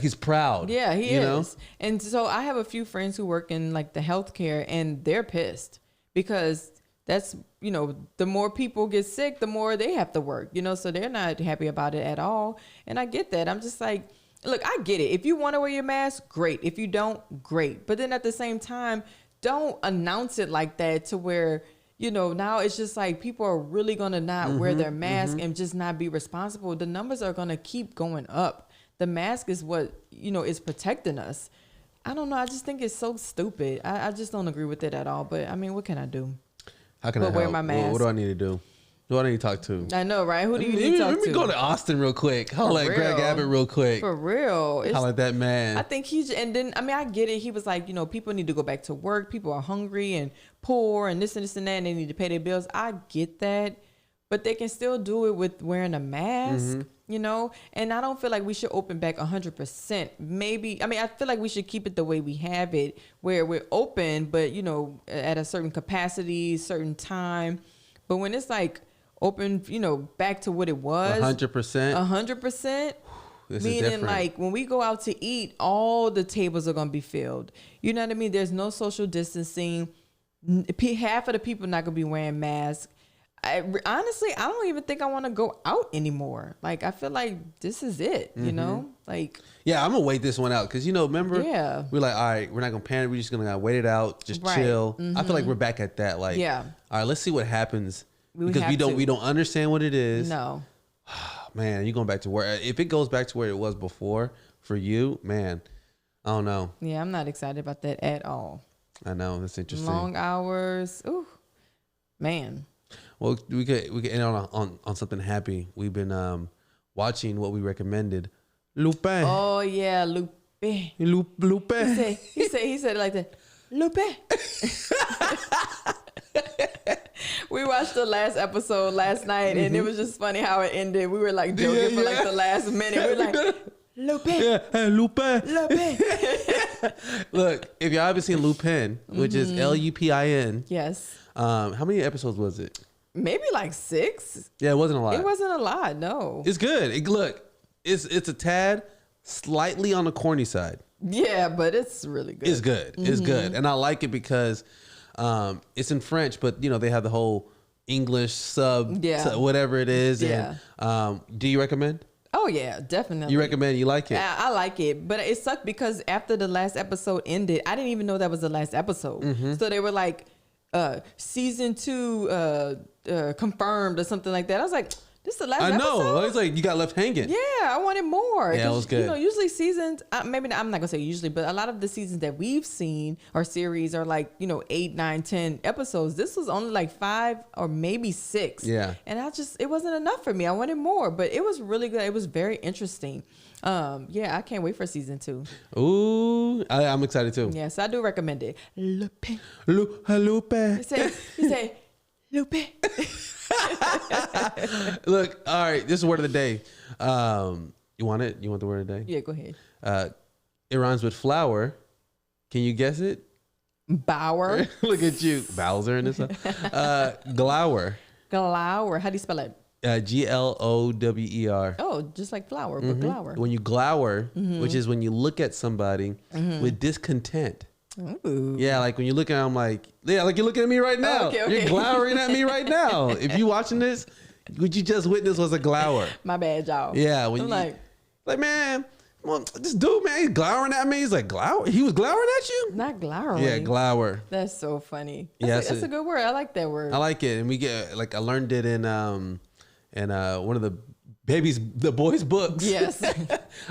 he's proud. Yeah, he is. And so I have a few friends who work in like the healthcare, and they're pissed because that's, the more people get sick, the more they have to work, so they're not happy about it at all. And I get that. I'm just like, look, I get it. If you want to wear your mask, great. If you don't, great. But then at the same time, don't announce it like that to where, now it's just like people are really going to not wear their mask and just not be responsible. The numbers are going to keep going up. The mask is what, is protecting us. I don't know. I just think it's so stupid. I just don't agree with it at all. But I mean, what can I do? How can I help? Wear my mask? What do I need to do? Who do I need to talk to? I know, right? Who do you need to talk to? Let me go to Austin real quick. Holla at Greg Abbott real quick. For real. Holla at that man. I think I get it. He was like, people need to go back to work. People are hungry and poor and this and that, and they need to pay their bills. I get that. But they can still do it with wearing a mask, and I don't feel like we should open back 100%. Maybe, I feel like we should keep it the way we have it, where we're open, but, at a certain capacity, certain time. But when it's like open, back to what it was. 100%. 100%. Meaning like when we go out to eat, all the tables are going to be filled. You know what I mean? There's no social distancing. Half of the people not going to be wearing masks. Honestly, I don't even think I want to go out anymore. Like, I feel like this is it, Like, yeah, I'm going to wait this one out. Because, remember? Yeah. We're like, all right, we're not going to panic. We're just going to wait it out. Just chill. I feel like we're back at that. Like, all right, let's see what happens. Because we don't understand what it is. No. Man, you're going back to where, if it goes back to where it was before for you, man, I don't know. Yeah, I'm not excited about that at all. I know. That's interesting. Long hours. Ooh, man. Well, we could end on something happy. We've been watching what we recommended. Lupin. Oh yeah, Lupin. Lupin. He said it like that. Lupin. We watched the last episode last night, and it was just funny how it ended. We were like joking for like the last minute. We were like, Lupin. Yeah, hey, Lupin. Lupin. Look, if y'all haven't seen Lupin, which is Lupin. Yes. How many episodes was it? Maybe like 6. Yeah, it wasn't a lot. It wasn't a lot, no. It's good. It's a tad slightly on the corny side. Yeah, but it's really good. It's good. It's good. And I like it because it's in French, but they have the whole English sub, whatever it is. Yeah. And do you recommend? Oh yeah, definitely. You recommend? You like it? I like it, but it sucked because after the last episode ended, I didn't even know that was the last episode. So they were like, season 2 confirmed or something like that. I was like, this is the last episode? I know. It's like you got left hanging. Yeah, I wanted more. Yeah, it was good. Usually seasons, maybe I'm not gonna say usually, but a lot of the seasons that we've seen or series are like 8, 9, 10 episodes. This was only like 5 or maybe 6. Yeah, and it wasn't enough for me. I wanted more, but it was really good. It was very interesting. I can't wait for season 2. Ooh, I'm excited too. Yes, I do recommend it. Lupin. Lupin. You say Lupin. Look, all right. This is word of the day. You want it? You want the word of the day? Yeah, go ahead. It rhymes with flower. Can you guess it? Bauer. Look at you, Bowser in this. Glower. Glower. How do you spell it? Glower. Oh, just like flower, but glower. When you glower, which is when you look at somebody with discontent. Ooh. Yeah, like when you look at, I'm like, yeah, like you're looking at me right now. Okay. You're glowering at me right now. If you watching this, what you just witnessed was a glower. My bad, y'all. Yeah, when I'm like, man, well, this dude, man, he's glowering at me. He's like, glower. He was glowering at you. Not glowering. Yeah, glower. That's so funny. That's a good word. I like that word. I like it, and we get like I learned it in one of the boys' books. Yes.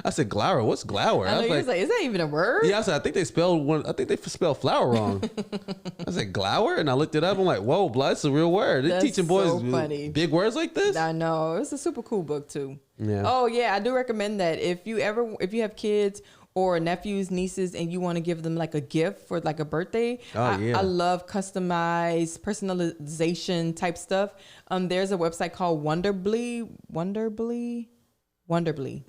I said glower. What's glower? I know, was like, is that even a word? Yeah, I said I think they spelled flower wrong. I said glower, and I looked it up. I'm like, whoa, blood, it's a real word. They're teaching boys funny. Big words like this. I know. It's a super cool book too. Yeah. Oh yeah, I do recommend that if you have kids or nephews, nieces, and you want to give them like a gift for like a birthday. I love customized personalization type stuff. There's a website called Wonderbly.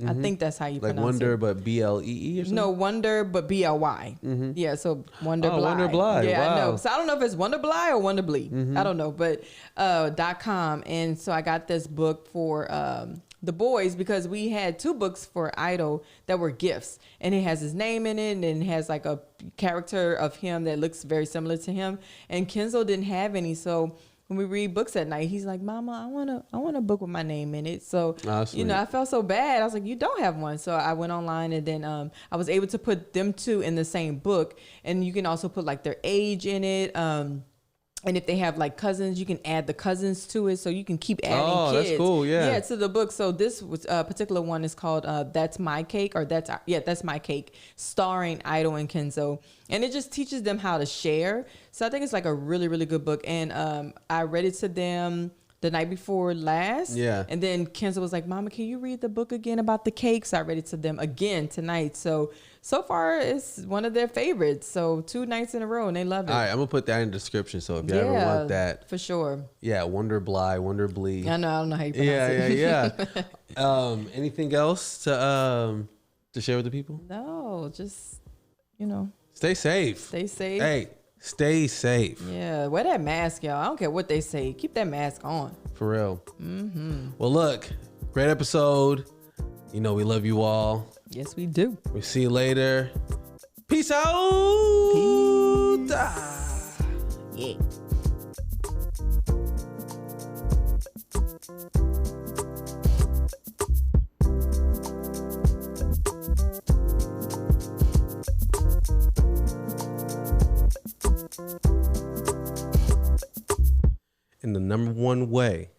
I think that's how you pronounce it. Like Wonder, but BLEE or something? No, Wonder, but BLY. Yeah, so Wonderbly. Oh, Wonderbly. Yeah, wow. I know. So I don't know if it's Wonderbly or Wonderbly. I don't know, but .com. And so I got this book for the boys because we had 2 books for Idol that were gifts, and it has his name in it, and it has like a character of him that looks very similar to him. And Kenzo didn't have any, so when we read books at night, he's like, "Mama, I want a book with my name in it." So I felt so bad. I was like, "You don't have one." So I went online, and then I was able to put them 2 in the same book, and you can also put like their age in it. And if they have like cousins, you can add the cousins to it, so you can keep adding kids. That's cool. Yeah, to the book. So this was particular one is called "That's My Cake" or That's My Cake, starring Idol and Kenzo, and it just teaches them how to share. So I think it's like a really, really good book, and I read it to them the night before last. Yeah. And then Kenzo was like, "Mama, can you read the book again about the cake?" So I read it to them again tonight. So far, it's one of their favorites. So 2 nights in a row, and they love it. All right, I'm going to put that in the description. So if you ever want that. For sure. Yeah, Wonderbly. I don't know how you pronounce it. Yeah. Anything else to share with the people? No, just, Stay safe. Stay safe. Hey, stay safe. Yeah, wear that mask, y'all. I don't care what they say. Keep that mask on. For real. Well, look, great episode. We love you all. Yes, we do. We'll see you later. Peace out. Peace. Yeah. And the number one way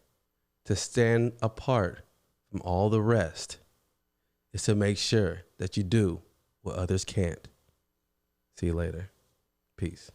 to stand apart from all the rest is to make sure that you do what others can't. See you later. Peace.